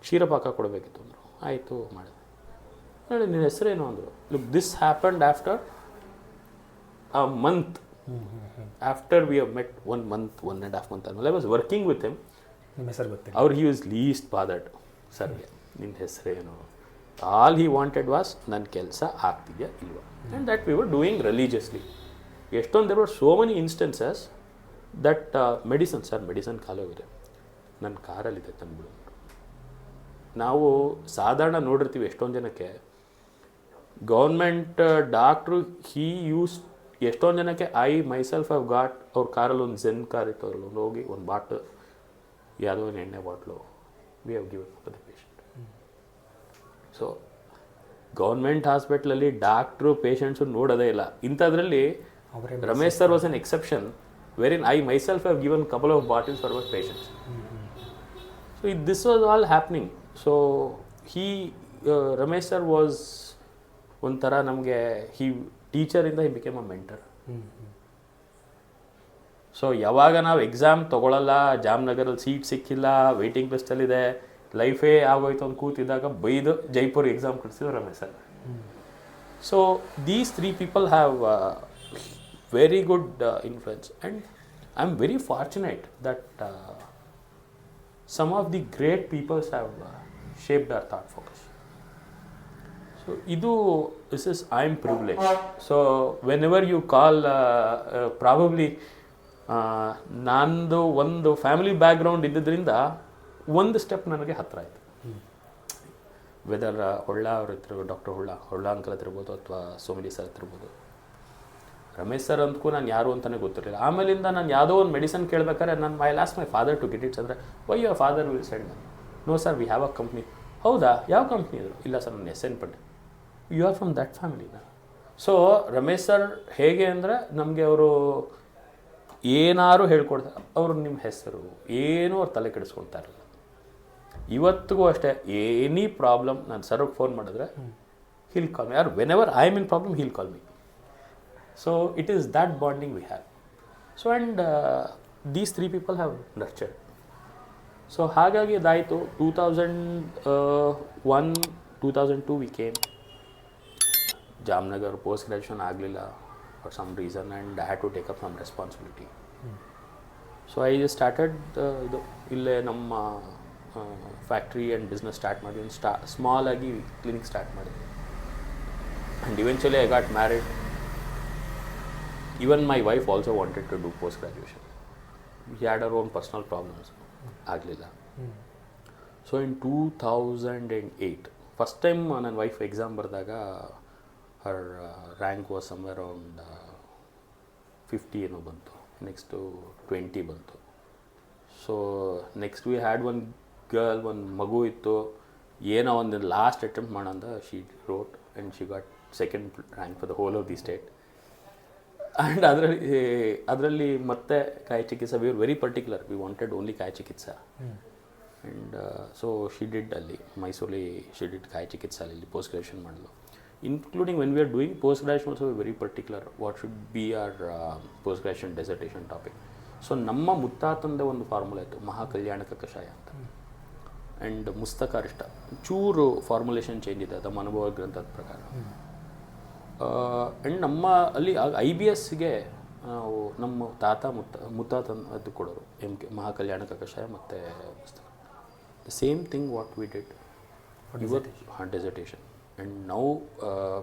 ಕ್ಷೀರಪಾಕ ಕೊಡಬೇಕಿತ್ತು ಅಂದರು. ಆಯಿತು, ಮಾಡಿದೆ. ಹೇಳಿ, ನಿನ್ನ ಹೆಸರೇನು ಅಂದರು. Look, this happened after a month. After we have met 1 month, 1.5 months ಆದಮೇಲೆ I was working with him. ನಿಮ್ಮ ಹೆಸರು ಗೊತ್ತಿಲ್ಲ ಅವ್ರು ಹಿ ವಾಸ್ ಲೀಸ್ಟ್ ಬಾದರ್ಡ್. ಸರ್ಗೆ ನಿನ್ನ ಹೆಸರೇನು, ಆಲ್ ಹಿ ವಾಂಟೆಡ್ ವಾಸ್ ನನ್ನ ಕೆಲಸ ಆಗ್ತಿದೆಯಾ ಇಲ್ವಾ. And that we were doing religiously. ಎಷ್ಟೊಂದು there were so many instances that medicine ಖಾಲಿಯಾಗಿದೆ, ನನ್ನ ಕಾರಲ್ಲಿದೆ ತಂದ್ಬಿಡು. ನಾವು ಸಾಧಾರಣ ನೋಡಿರ್ತೀವಿ ಎಷ್ಟೊಂದು ಜನಕ್ಕೆ ಗೌರ್ಮೆಂಟ್ ಡಾಕ್ಟ್ರು ಎಷ್ಟೊಂದು ಜನಕ್ಕೆ ಐ ಮೈಸೆಲ್ಫ್ ಹ್ಯಾವ್ ಗಾಟ್ ಅವ್ರ ಕಾರಲ್ಲಿ ಒಂದು ಝೆನ್ ಕಾರ್ ಇತ್ತು, ಅವ್ರಲ್ಲಿ ಹೋಗಿ ಒಂದು ಬಾಟ್ಲು ಯಾವುದೋ ಒಂದು ಎಣ್ಣೆ bottle we have given to the patient. So government ಹಾಸ್ಪಿಟ್ಲಲ್ಲಿ ಡಾಕ್ಟ್ರು ಪೇಷಂಟ್ಸು ನೋಡೋದೇ ಇಲ್ಲ. ಇಂಥದ್ರಲ್ಲಿ Ramesh sir was an exception wherein I myself have given couple of bottles for our patients. So this was all happening. So Ramesh sir was ಒಂಥರ ನಮಗೆ ಟೀಚರಿಂದ he became a mentor. So ಯಾವಾಗ ನಾವು exam ತೊಗೊಳ್ಳಲ್ಲ, ಜಾಮ್ನಗರಲ್ಲಿ ಸೀಟ್ ಸಿಕ್ಕಿಲ್ಲ, ವೇಟಿಂಗ್ ಲಿಸ್ಟಲ್ಲಿದೆ, ಲೈಫೇ ಆಗೋಯ್ತು ಅಂತ ಕೂತಿದ್ದಾಗ ಬೈದು ಜೈಪುರ್ ಎಕ್ಸಾಮ್ ಕಳಿಸಿದ್ರು Ramesh sir. So these 3 people have very good influence and I am very fortunate that some of the great peoples have shaped our thought focus. So I am privileged. So whenever you call probably nandu ಒಂದು family background ಇದ್ದಿದ್ದರಿಂದ ಒಂದು step ನನಗೆ ಹತ್ತಿರ ಆಯಿತು. Weather Holla ಅವ್ರ ಹತ್ರ doctor Holla uncle ಹತ್ರ ಇರ್ಬೋದು ಅಥವಾ ಸೋಮಿಲಿ ಸರ್ ಹತ್ರ ಇರ್ಬೋದು. ರಮೇಶ್ ಸರ್ ಅಂದ್ಕೂ ನಾನು ಯಾರು ಅಂತಲೇ ಗೊತ್ತಿರಲಿಲ್ಲ. ಆಮೇಲಿಂದ ನಾನು ಯಾವುದೋ ಒಂದು ಮೆಡಿಸನ್ ಕೇಳ್ಬೇಕಾದ್ರೆ ನಾನು my father to get its ಅಂದರೆ why your father will send money. No sir we have a company. ಹೌದಾ, ಯಾವ ಕಂಪ್ನಿ ಇದ್ರು? ಇಲ್ಲ ಸರ್ ನನ್ನ SN ಪಟ್ಟೆ. ಯು ಆರ್ ಫ್ರಮ್ ದ್ಯಾಟ್ ಫ್ಯಾಮಿಲಿನ. ಸೊ ರಮೇಶ್ ಸರ್ ಹೇಗೆ ಅಂದರೆ ನಮಗೆ ಅವರು ಏನಾರು ಹೇಳ್ಕೊಡ್ತಾರೆ. ಅವರು ನಿಮ್ಮ ಹೆಸರು ಏನೂ ಅವ್ರು ತಲೆ ಕೆಡಿಸ್ಕೊಳ್ತಾ ಇರಲಿಲ್ಲ. ಇವತ್ತಿಗೂ ಅಷ್ಟೇ, ಎನಿ ಪ್ರಾಬ್ಲಮ್ ನಾನು ಸರ್ಗೆ ಫೋನ್ ಮಾಡಿದ್ರೆ he'll call me, or whenever I am in problem he'll call me. So it is that bonding we have. So and these three people have nurtured. So ಹಾಗಾಗಿ ಇದಾಯಿತು. 2001 2002 we came. Jamnagar post graduation ಆಗಲಿಲ್ಲ for some reason and I had to take up some responsibility. So I started ಇದು ಇಲ್ಲೇ ನಮ್ಮ factory and business start ಮಾಡಿ ಒಂದು small ಆಗಿ clinic start ಮಾಡಿದ್ವಿ. And eventually I got married. Even my wife also wanted to do post graduation. We had our own personal problems, ಆಗಲಿಲ್ಲ. So in 2008 first time ನನ್ನ wife exam ಬರೆದಾಗ her rank was somewhere around 50 ಏನೋ ಬಂತು. Next 20 ಬಂತು. So next we had one girl, ಒಂದು ಮಗು ಇತ್ತು. ಏನೋ ಒಂದು ಲಾಸ್ಟ್ ಅಟೆಂಪ್ಟ್ ಮಾಡೋಂದ she wrote and she got second rank for the whole of the state. And ಅದರಲ್ಲಿ ಮತ್ತೆ ಕಾಯಿ ಚಿಕಿತ್ಸಾ we are very particular, we wanted only ಕಾಯಿ ಚಿಕಿತ್ಸಾ. ಆ್ಯಂಡ್ ಸೊ ಶಿ ಡಿಡ್ ಅಲ್ಲಿ ಮೈಸೂರಲ್ಲಿ ಶಿ ಡಿಡ್ ಕಾಯಿ ಚಿಕಿತ್ಸಾ ಅಲ್ಲಿ ಪೋಸ್ಟ್ ಗ್ರ್ಯಾಜುಯೇಷನ್ ಮಾಡಲು. Including when we are doing post graduation also very particular what should be our post graduation dissertation topic. So ನಮ್ಮ ಮುತ್ತಾತಂದೇ ಒಂದು ಫಾರ್ಮುಲಾ ಇತ್ತು, ಮಹಾಕಲ್ಯಾಣಕ ಕಷಾಯ ಅಂತ. ಆ್ಯಂಡ್ ಮುಸ್ತಕಾರಿಷ್ಟ ಚೂರು ಫಾರ್ಮುಲೇಷನ್ ಚೇಂಜ್ ಇದೆ ಅದು ಅನುಭವ ಗ್ರಂಥದ ಪ್ರಕಾರ. ಆ್ಯಂಡ್ ನಮ್ಮ ಅಲ್ಲಿ IBSಗೆ ನಾವು ನಮ್ಮ ಮುತ್ತಾತನ ಅದು ಕೊಡೋರು MK ಮಹಾಕಲ್ಯಾಣಕ ಕಷಾಯ ಮತ್ತು ಪುಸ್ತಕ. The same thing what we did ಇವತ್ತು dissertation. And now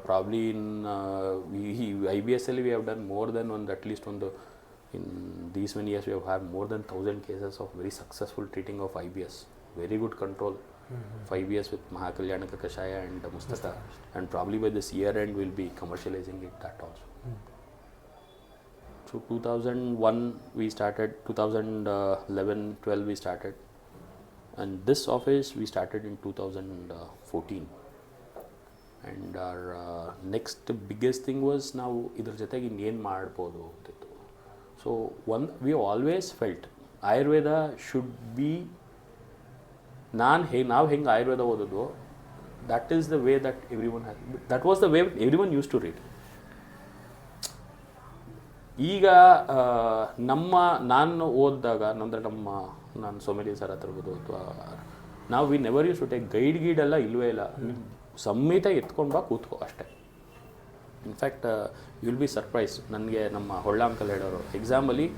probably in IBSಲ್ಲಿ we have done more than ಒಂದು ಅಟ್ಲೀಸ್ಟ್ ಒಂದು in these many years we have more than 1000 cases of very successful treating of IBS. Very good control. 5 years with Mahakalyanaka Kashaya and Mustaka. And probably by this year end we'll be commercializing it that also. So 2001 we started, 2011-12 we started. And this office we started in 2014. And our next biggest thing was ನಾವು ಇದ್ರ ಜೊತೆಗೆ ಇನ್ನೇನು ಮಾಡ್ಬೋದು ಅಂತಿತ್ತು. So we always felt Ayurveda should be ನಾವು ಹೆಂಗೆ ಆಯುರ್ವೇದ ಓದೋದು, that is the way that everyone has, that was the way everyone used to read. ಈಗ ನಾನು ಓದಿದಾಗ ನಾನು ಸೋಮೇಲಿ ಸರ್ ಹತ್ರ ಇರ್ಬೋದು ಅಥವಾ ನಾವು we never use to take ಗೈಡೆಲ್ಲ ಇಲ್ಲವೇ ಇಲ್ಲ. ಸಂಹಿತ ಎತ್ಕೊಂಡು ಬಾ ಕೂತ್ಕೋ ಅಷ್ಟೇ. In fact you will be surprise. ನನಗೆ ನಮ್ಮ ಹೊಳ್ಳ ಅಂಕಲ್ ಹೇಳೋರು ಎಕ್ಸಾಮಲ್ಲಿ,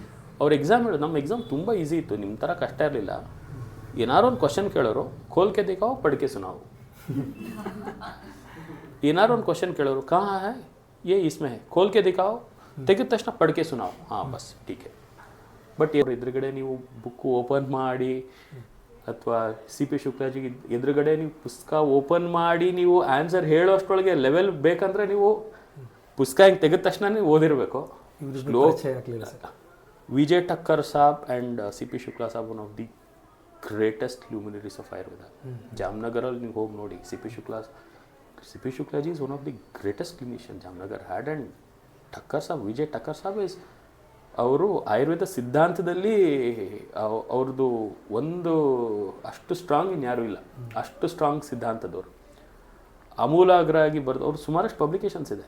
ಅವ್ರ ಎಕ್ಸಾಮ್ ಹೇಳೋದು ನಮ್ಮ ಎಕ್ಸಾಮ್ ತುಂಬ ಈಸಿ ಇತ್ತು, ನಿಮ್ಮ ಥರ ಕಷ್ಟ ಇರಲಿಲ್ಲ. ಏನಾರು ಒಂದು ಕ್ವಶನ್ ಕೇಳೋರು, ಖೋಲ್ಕೆ ದಿಕ್ಕಾವು ಪಡ್ಕೆ ಸುನಾವು. ಏನಾರು ಒಂದು ಕ್ವಶನ್ ಕೇಳೋರು, ಕಹಾ ಹೈ ಯೇ ಇಸ್ಮೆ ಹೈ, ಖೋಲ್ಕೆ ದಿಕ್ಕಾವು, ತೆಗೆದ ತಕ್ಷಣ ಪಡ್ಕೆ ಸುನಾವು, ಹಾಂ ಬಸ್ ಟೀಕೆ. ಬಟ್ ಎದುರುಗಡೆ ನೀವು ಬುಕ್ಕು ಓಪನ್ ಮಾಡಿ ಅಥವಾ CP ಶುಕ್ಲಾಜಿ ಎದುರುಗಡೆ ನೀವು ಪುಸ್ತಕ ಓಪನ್ ಮಾಡಿ ನೀವು ಆನ್ಸರ್ ಹೇಳೋಷ್ಟರೊಳಗೆ ಲೆವೆಲ್ ಬೇಕಂದರೆ ನೀವು ಪುಸ್ತಕ ಹಿಂಗೆ ತೆಗೆದ ತಕ್ಷಣ ನೀವು ಓದಿರಬೇಕು. Vijay Thakkar saab and CP Shukla saab one of the greatest luminaries of Ayurveda. ಜಾಮ್ನಗರಲ್ಲಿ ನೀವು ಹೋಗಿ ನೋಡಿ, CP Shuklaji is one of the greatest clinicians Jamnagar had. And Thakkar saab, Vijay Thakkar saab is, ಅವರು ಆಯುರ್ವೇದ ಸಿದ್ಧಾಂತದಲ್ಲಿ ಅವ್ರದ್ದು ಒಂದು ಅಷ್ಟು ಸ್ಟ್ರಾಂಗ್ ಇನ್ಯಾರೂ ಇಲ್ಲ, ಅಷ್ಟು ಸ್ಟ್ರಾಂಗ್ ಸಿದ್ಧಾಂತದವರು. ಅಮೂಲಾಗ್ರ ಆಗಿ ಬರೆದು ಅವ್ರು ಸುಮಾರಷ್ಟು ಪಬ್ಲಿಕೇಶನ್ಸ್ ಇದೆ.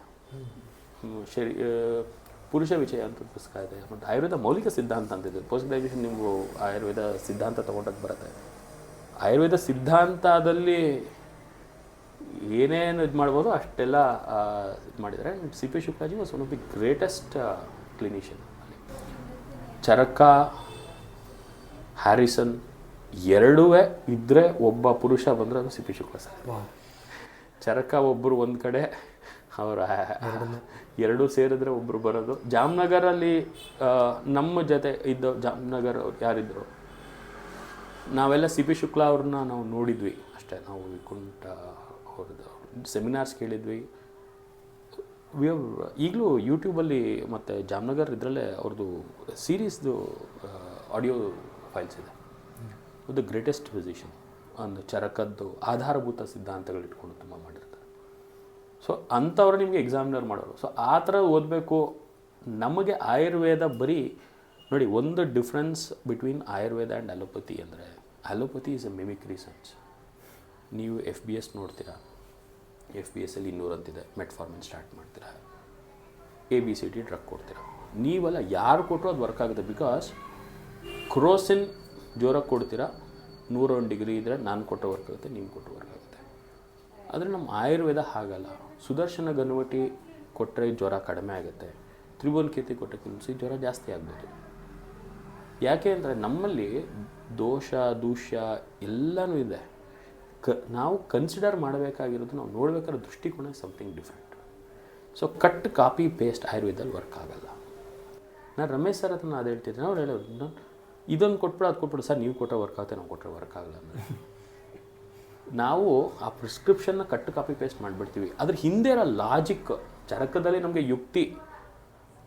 ಪುರುಷ ವಿಷಯ ಅಂತ ಪುಸ್ತಕ ಇದೆ, ಮತ್ತು ಆಯುರ್ವೇದ ಮೌಲಿಕ ಸಿದ್ಧಾಂತ ಅಂತಿದೆ. ಪೋಸ್ಟ್ ಗ್ರ್ಯಾಜುಯೇಷನ್ ನೀವು ಆಯುರ್ವೇದ ಸಿದ್ಧಾಂತ ತೊಗೊಂಡಾಗ ಬರುತ್ತೆ. ಆಯುರ್ವೇದ ಸಿದ್ಧಾಂತದಲ್ಲಿ ಏನೇನು ಇದು ಮಾಡ್ಬೋದು ಅಷ್ಟೆಲ್ಲ ಇದು ಮಾಡಿದ್ದಾರೆ. And CP Shuklaji was one of the greatest clinician. Charaka, Harrison ಎರಡೂ ಇದ್ದರೆ ಒಬ್ಬ ಪುರುಷ ಬಂದರೆ ಅದು CP ಶುಕ್ಲಾ ಸರ್. ಚರಕ ಒಬ್ಬರು ಒಂದು ಕಡೆ, ಅವರ ಎರಡೂ ಸೇರಿದ್ರೆ ಒಬ್ಬರು ಬರೋದು. ಜಾಮ್ನಗರಲ್ಲಿ ನಮ್ಮ ಜೊತೆ ಇದ್ದ ಜಾಮ್ನಗರ್ ಅವ್ರು ಯಾರಿದ್ರು, ನಾವೆಲ್ಲ CP ಶುಕ್ಲಾ ಅವ್ರನ್ನ ನಾವು ನೋಡಿದ್ವಿ ಅಷ್ಟೇ. ನಾವು ಕುಂಟ ಅವ್ರದ್ದು ಸೆಮಿನಾರ್ಸ್ ಕೇಳಿದ್ವಿ. ಈಗಲೂ ಯೂಟ್ಯೂಬಲ್ಲಿ ಮತ್ತು ಜಾಮ್ನಗರ್ ಇದರಲ್ಲೇ ಅವ್ರದ್ದು ಸೀರೀಸ್ದು ಆಡಿಯೋ ಫೈಲ್ಸ್ ಇದೆ. ದ ಗ್ರೇಟೆಸ್ಟ್ ಫಿಸಿಷಿಯನ್ ಒಂದು ಚರಕದ್ದು ಆಧಾರಭೂತ ಸಿದ್ಧಾಂತಗಳು ಇಟ್ಕೊಂಡು ತುಂಬ ಮಾಡಿರ್ತಾರೆ. ಸೊ ಅಂಥವ್ರು ನಿಮಗೆ ಎಕ್ಸಾಮಿನರ್ ಮಾಡೋರು. ಸೊ ಆ ಥರ ಓದಬೇಕು. ನಮಗೆ ಆಯುರ್ವೇದ ಬರೀ ನೋಡಿ, ಒಂದು difference between Ayurveda and allopathy ಅಂದರೆ, allopathy is a mimicry science. ನೀವು FBS ನೋಡ್ತೀರಾ, FBSಲ್ಲಿ 200 ಅಂತಿದೆ, ಮೆಟ್ಫಾರ್ಮಿನ್ ಸ್ಟಾರ್ಟ್ ಮಾಡ್ತೀರಾ, ABCD ಡ್ರಗ್ ಕೊಡ್ತೀರಾ. ನೀವಲ್ಲ, ಯಾರು ಕೊಟ್ಟರು ಅದು ವರ್ಕ್ ಆಗುತ್ತೆ. ಬಿಕಾಸ್ ಕ್ರೋಸಿನ್ ಜೋರಾಗಿ ಕೊಡ್ತೀರಾ, 101 ಡಿಗ್ರಿ ಇದ್ದರೆ ನಾನು ಕೊಟ್ಟರೆ ವರ್ಕ್ ಆಗುತ್ತೆ, ನೀವು ಕೊಟ್ಟರೆ ವರ್ಕ್ ಆಗುತ್ತೆ. ಆದರೆ ನಮ್ಮ ಆಯುರ್ವೇದ ಹಾಗಲ್ಲ. ಸುದರ್ಶನ ಗನುವಟಿ ಕೊಟ್ಟರೆ ಜ್ವರ ಕಡಿಮೆ ಆಗುತ್ತೆ, ತ್ರಿಭುವನ್ ಕೇತಿ ಕೊಟ್ಟರೆ ಕೆಲಸ ಜ್ವರ ಜಾಸ್ತಿ ಆಗ್ಬೋದು. ಯಾಕೆ ಅಂದರೆ ನಮ್ಮಲ್ಲಿ ದೋಷ ದೂಷ್ಯ ಎಲ್ಲನೂ ಇದೆ. ನಾವು ಕನ್ಸಿಡರ್ ಮಾಡಬೇಕಾಗಿರೋದು, ನಾವು ನೋಡ್ಬೇಕಾದ್ರೆ ದೃಷ್ಟಿಕೋನ something different. So cut copy paste ಆಯುರ್ವೇದಲ್ಲಿ ವರ್ಕ್ ಆಗಲ್ಲ. ನಾನು ರಮೇಶ್ ಸರ್ ಹತ್ರ ಅದು ಹೇಳ್ತಿದ್ದೆ, ಅವ್ರು ಹೇಳೋರು ಇದೊಂದು ಕೊಟ್ಬಿಡು ಅದು ಕೊಟ್ಬಿಡು ಸರ್, ನೀವು ಕೊಟ್ಟರೆ ವರ್ಕ್ ಆಗುತ್ತೆ, ನಾವು ಕೊಟ್ಟರೆ ವರ್ಕ್ ಆಗಲ್ಲ ಅಂದರೆ. ನಾವು ಆ ಪ್ರಿಸ್ಕ್ರಿಪ್ಷನ್ನ ಕಟ್ ಕಾಪಿ ಪೇಸ್ಟ್ ಮಾಡಿಬಿಡ್ತೀವಿ. ಅದ್ರ ಹಿಂದೆ ಇರೋ ಲಾಜಿಕ್, ಚರಕದಲ್ಲಿ ನಮಗೆ ಯುಕ್ತಿ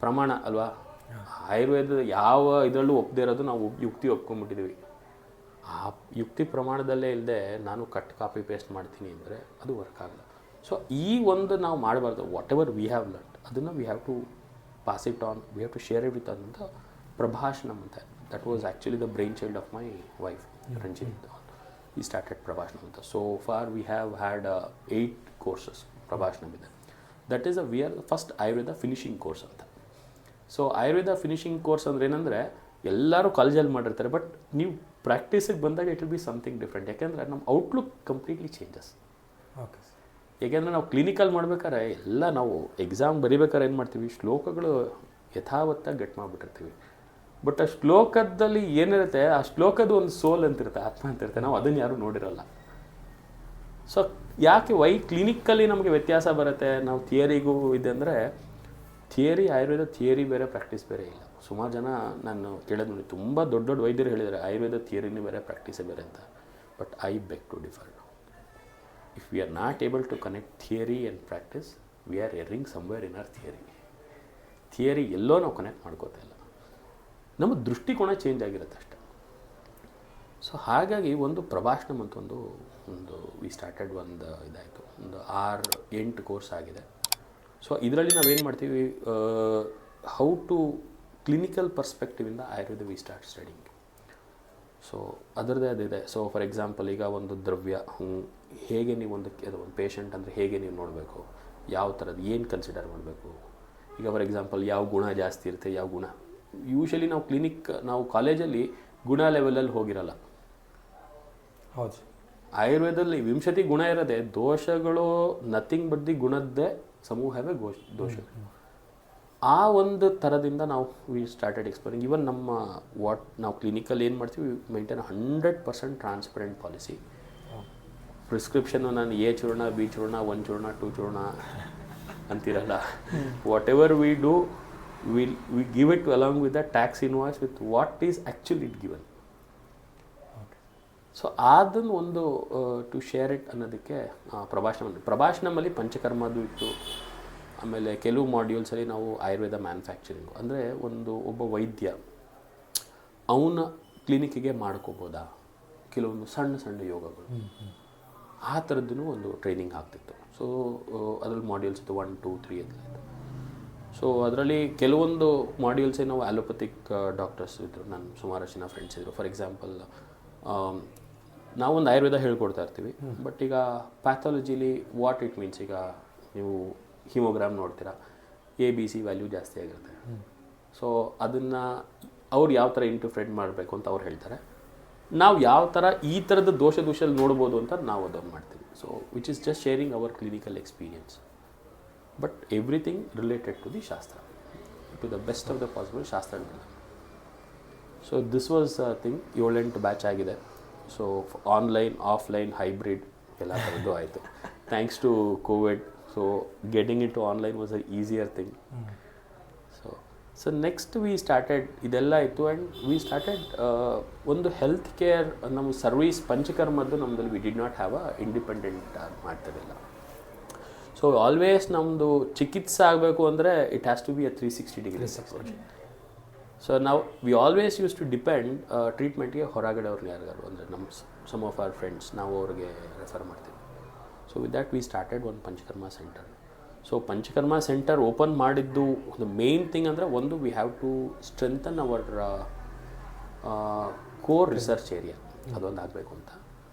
ಪ್ರಮಾಣ ಅಲ್ವಾ. ಆಯುರ್ವೇದದ ಯಾವ ಇದರಲ್ಲೂ ಒಪ್ಪದೇ ಇರೋದು ನಾವು ಯುಕ್ತಿ ಒಪ್ಕೊಂಡ್ಬಿಟ್ಟಿದ್ದೀವಿ. ಆ ಯುಕ್ತಿ ಪ್ರಮಾಣದಲ್ಲೇ ಇಲ್ಲದೆ ನಾನು ಕಟ್ ಕಾಪಿ ಪೇಸ್ಟ್ ಮಾಡ್ತೀನಿ ಅಂದರೆ ಅದು ವರ್ಕ್ ಆಗಲ್ಲ. ಸೊ ಈ ಒಂದು ನಾವು ಮಾಡಬಾರ್ದು. Whatever we have learn ಅದನ್ನು we have to pass it on, we have to share it with ಅಂತ ಪ್ರಭಾಷಣಂ ಅಂತ. That was actually the brain child of my wife Ranjini. ಈ ಸ್ಟಾರ್ಟೆಡ್ ಪ್ರಭಾಷಣಂ ಅಂತ. So far we have had 8 courses Prabhashanam ಇದೆ. That is we are first Ayurveda finishing course ಅಂತ. So Ayurveda finishing course ಅಂದರೆ ಏನಂದರೆ, ಎಲ್ಲರೂ ಕಾಲೇಜಲ್ಲಿ ಮಾಡಿರ್ತಾರೆ, ಬಟ್ ನೀವು ಪ್ರಾಕ್ಟೀಸಿಗೆ ಬಂದಾಗ it will be something different. ಯಾಕೆಂದರೆ ನಮ್ಮ ಔಟ್ಲುಕ್ ಕಂಪ್ಲೀಟ್ಲಿ ಚೇಂಜಸ್. ಓಕೆ. ಯಾಕೆಂದರೆ ನಾವು ಕ್ಲಿನಿಕಲ್ಲಿ ಮಾಡ್ಬೇಕಾದ್ರೆ ಎಲ್ಲ ನಾವು ಎಕ್ಸಾಮ್ ಬರೀಬೇಕಾದ್ರೆ ಏನು ಮಾಡ್ತೀವಿ, ಶ್ಲೋಕಗಳು ಯಥಾವತ್ತಾಗಿ ಗಟ್ ಮಾಡಿಬಿಟ್ಟಿರ್ತೀವಿ. ಬಟ್ ಆ ಶ್ಲೋಕದಲ್ಲಿ ಏನಿರುತ್ತೆ, ಆ ಶ್ಲೋಕದ ಒಂದು ಸೋಲ್ ಅಂತಿರುತ್ತೆ, ಆತ್ಮ ಅಂತಿರುತ್ತೆ, ನಾವು ಅದನ್ನು ಯಾರೂ ನೋಡಿರಲ್ಲ. ಸೊ ಯಾಕೆ ಕ್ಲಿನಿಕಲ್ಲಿ ನಮಗೆ ವ್ಯತ್ಯಾಸ ಬರುತ್ತೆ, ನಾವು ಥಿಯರಿಗೂ ಇದೆ ಅಂದರೆ, ಥಿಯರಿ ಆಯುರ್ವೇದ ಥಿಯರಿ ಬೇರೆ, ಪ್ರಾಕ್ಟೀಸ್ ಬೇರೆ ಇಲ್ಲ. ಸುಮಾರು ಜನ ನಾನು ಕೇಳೋದು ನೋಡಿ, ತುಂಬ ದೊಡ್ಡ ದೊಡ್ಡ ವೈದ್ಯರು ಹೇಳಿದ್ದಾರೆ ಆಯುರ್ವೇದ ಥಿಯರಿನೇ ಬೇರೆ, ಪ್ರಾಕ್ಟೀಸೇ ಬೇರೆ ಅಂತ. But I beg to differ. If we are not able to connect theory and practice, we are erring somewhere in our theory ಎಲ್ಲೋ ನಾವು ಕನೆಕ್ಟ್ ಮಾಡ್ಕೋತಾ ಇಲ್ಲ. ನಮ್ಮ ದೃಷ್ಟಿಕೋನ ಚೇಂಜ್ ಆಗಿರುತ್ತೆ ಅಷ್ಟೆ. ಸೊ ಹಾಗಾಗಿ ಒಂದು ಪ್ರಭಾಷಣಂ ಅಂತ ಒಂದು ವಿ ಸ್ಟಾರ್ಟೆಡ್ ಒಂದು ಇದಾಯಿತು, ಒಂದು 6-8 ಕೋರ್ಸ್ ಆಗಿದೆ. ಸೊ ಇದರಲ್ಲಿ ನಾವೇನು ಮಾಡ್ತೀವಿ, ಹೌ ಟು ಕ್ಲಿನಿಕಲ್ ಪರ್ಸ್ಪೆಕ್ಟಿವಿಂದ Ayurveda we start studying. So ಅದರದ್ದೇ ಅದಿದೆ. ಸೊ ಫಾರ್ ಎಕ್ಸಾಂಪಲ್, ಈಗ ಒಂದು ದ್ರವ್ಯ ಹೇಗೆ ನೀವು ಒಂದು ಪೇಷಂಟ್ ಅಂದರೆ ಹೇಗೆ ನೀವು ನೋಡಬೇಕು, ಯಾವ ಥರದ್ದು ಏನು ಕನ್ಸಿಡರ್ ಮಾಡಬೇಕು. ಈಗ ಫಾರ್ ಎಕ್ಸಾಂಪಲ್, ಯಾವ ಗುಣ ಜಾಸ್ತಿ ಇರುತ್ತೆ, ಯಾವ ಗುಣ. ಯೂಶಲಿ ನಾವು ಕಾಲೇಜಲ್ಲಿ ಗುಣ ಲೆವೆಲಲ್ಲಿ ಹೋಗಿರಲ್ಲ. ಹೌದು. ಆಯುರ್ವೇದದಲ್ಲಿ 20 ಗುಣ ಇರೋದೆ, ದೋಷಗಳು ನಥಿಂಗ್ ಬಟ್ ದಿ ಗುಣದ್ದೇ ಸಮೂಹವೇ ದೋಷಗಳು. ಆ ಒಂದು ಥರದಿಂದ ನಾವು ವಿ ಸ್ಟಾರ್ಟೆಡ್ ಎಕ್ಸ್ಪ್ಲೋರಿಂಗ್. ಇವನ್ ನಾವು ಕ್ಲಿನಿಕಲ್ಲಿ ಏನು ಮಾಡ್ತೀವಿ, ಮೇಂಟೈನ್ 100% ಟ್ರಾನ್ಸ್ಪರೆಂಟ್ ಪಾಲಿಸಿ. ಪ್ರಿಸ್ಕ್ರಿಪ್ಷನ್ನು ನಾನು A ಚೂರ್ಣ, B ಚೂರ್ಣ, 1 ಚೂರ್ಣ, 2 ಚೂರ್ಣ ಅಂತಿರಲ್ಲ. Whatever we do, we give it along with the tax invoice with what is actually it given. So ಅದನ್ನು ಒಂದು ಟು ಶೇರ್ ಇಟ್ ಅನ್ನೋದಕ್ಕೆ ಪ್ರಭಾಷಣಮಲ್ಲಿ ಪಂಚಕರ್ಮದು ಇತ್ತು. ಆಮೇಲೆ ಕೆಲವು ಮಾಡ್ಯೂಲ್ಸಲ್ಲಿ ನಾವು ಆಯುರ್ವೇದ ಮ್ಯಾನುಫ್ಯಾಕ್ಚರಿಂಗು, ಅಂದರೆ ಒಬ್ಬ ವೈದ್ಯ ಅವನ ಕ್ಲಿನಿಕ್ಕಿಗೆ ಮಾಡ್ಕೋಬೋದಾ ಕೆಲವೊಂದು ಸಣ್ಣ ಯೋಗಗಳು, ಆ ಥರದ್ದು ಒಂದು ಟ್ರೈನಿಂಗ್ ಆಗ್ತಿತ್ತು. ಸೊ ಅದರಲ್ಲಿ ಮಾಡ್ಯೂಲ್ಸ್ ಇತ್ತು 1, 2, 3 ಅಂತ. ಸೊ ಅದರಲ್ಲಿ ಕೆಲವೊಂದು ಮಾಡ್ಯೂಲ್ಸೇ ನಾವು ಅಲೋಪತಿಕ್ ಡಾಕ್ಟರ್ಸ್ ಇದ್ದರು, ನನ್ನ ಸುಮಾರು ಜನ ಫ್ರೆಂಡ್ಸ್ ಇದ್ದರು. ಫಾರ್ ಎಕ್ಸಾಂಪಲ್, ನಾವೊಂದು ಆಯುರ್ವೇದ ಹೇಳ್ಕೊಡ್ತಾ ಇರ್ತೀವಿ, ಬಟ್ ಈಗ ಪ್ಯಾಥಾಲಜಿಲಿ ವಾಟ್ ಇಟ್ ಮೀನ್ಸ್, ಈಗ ನೀವು ಹಿಮೋಗ್ರಾಮ್ ನೋಡ್ತೀರಾ, ABC ವ್ಯಾಲ್ಯೂ ಜಾಸ್ತಿ ಆಗಿರುತ್ತೆ. ಸೊ ಅದನ್ನು ಅವ್ರು ಯಾವ ಥರ ಇಂಟರ್ಪ್ರೆಟ್ ಮಾಡಬೇಕು ಅಂತ ಅವ್ರು ಹೇಳ್ತಾರೆ. ನಾವು ಯಾವ ಥರ ಈ ಥರದ ದೋಷದಲ್ಲಿ ನೋಡ್ಬೋದು ಅಂತ ನಾವು ಅದನ್ನು ಮಾಡ್ತೀವಿ. So which is just sharing our clinical experience, but everything related to the shastra, to the best of the possible shastra. So this was thing. 7-8 batch ಆಗಿದೆ. ಸೊ ಆನ್ಲೈನ್, ಆಫ್ಲೈನ್, ಹೈಬ್ರಿಡ್ ಎಲ್ಲ ಥರದ್ದು ಆಯಿತು thanks to Covid. So getting it to online was a easier thing. So so next we started ಇದೆಲ್ಲ ಇತ್ತು and we started ಒಂದು health care ನಮ್ಮ service ಪಂಚಕರ್ಮದ್ದು ನಮ್ಮದಲ್ಲಿ we did not have a independent ಮಾಡ್ತಿರಲಿಲ್ಲ. ಸೊ ಆಲ್ವೇಸ್ ನಮ್ಮದು ಚಿಕಿತ್ಸೆ ಆಗಬೇಕು ಅಂದರೆ it has to be a 360 degrees approach. So ನಾವು we always use to depend ಟ್ರೀಟ್ಮೆಂಟ್ಗೆ ಹೊರಗಡೆ ಅವ್ರನ್ನ ಯಾರಿಗಾರು ಅಂದರೆ ನಮ್ಮ ಸಮ್ ಆಫ್ ಅವರ್ ಫ್ರೆಂಡ್ಸ್ ನಾವು ಅವ್ರಿಗೆ ರೆಫರ್ ಮಾಡ್ತೀವಿ. So with that we started ಒಂದು panchakarma centre. So panchakarma centre open ಮಾಡಿದ್ದು ಒಂದು ಮೇನ್ ಥಿಂಗ್ ಅಂದರೆ ಒಂದು we have to strengthen our core research area, ಅದೊಂದು ಆಗಬೇಕು ಅಂತ.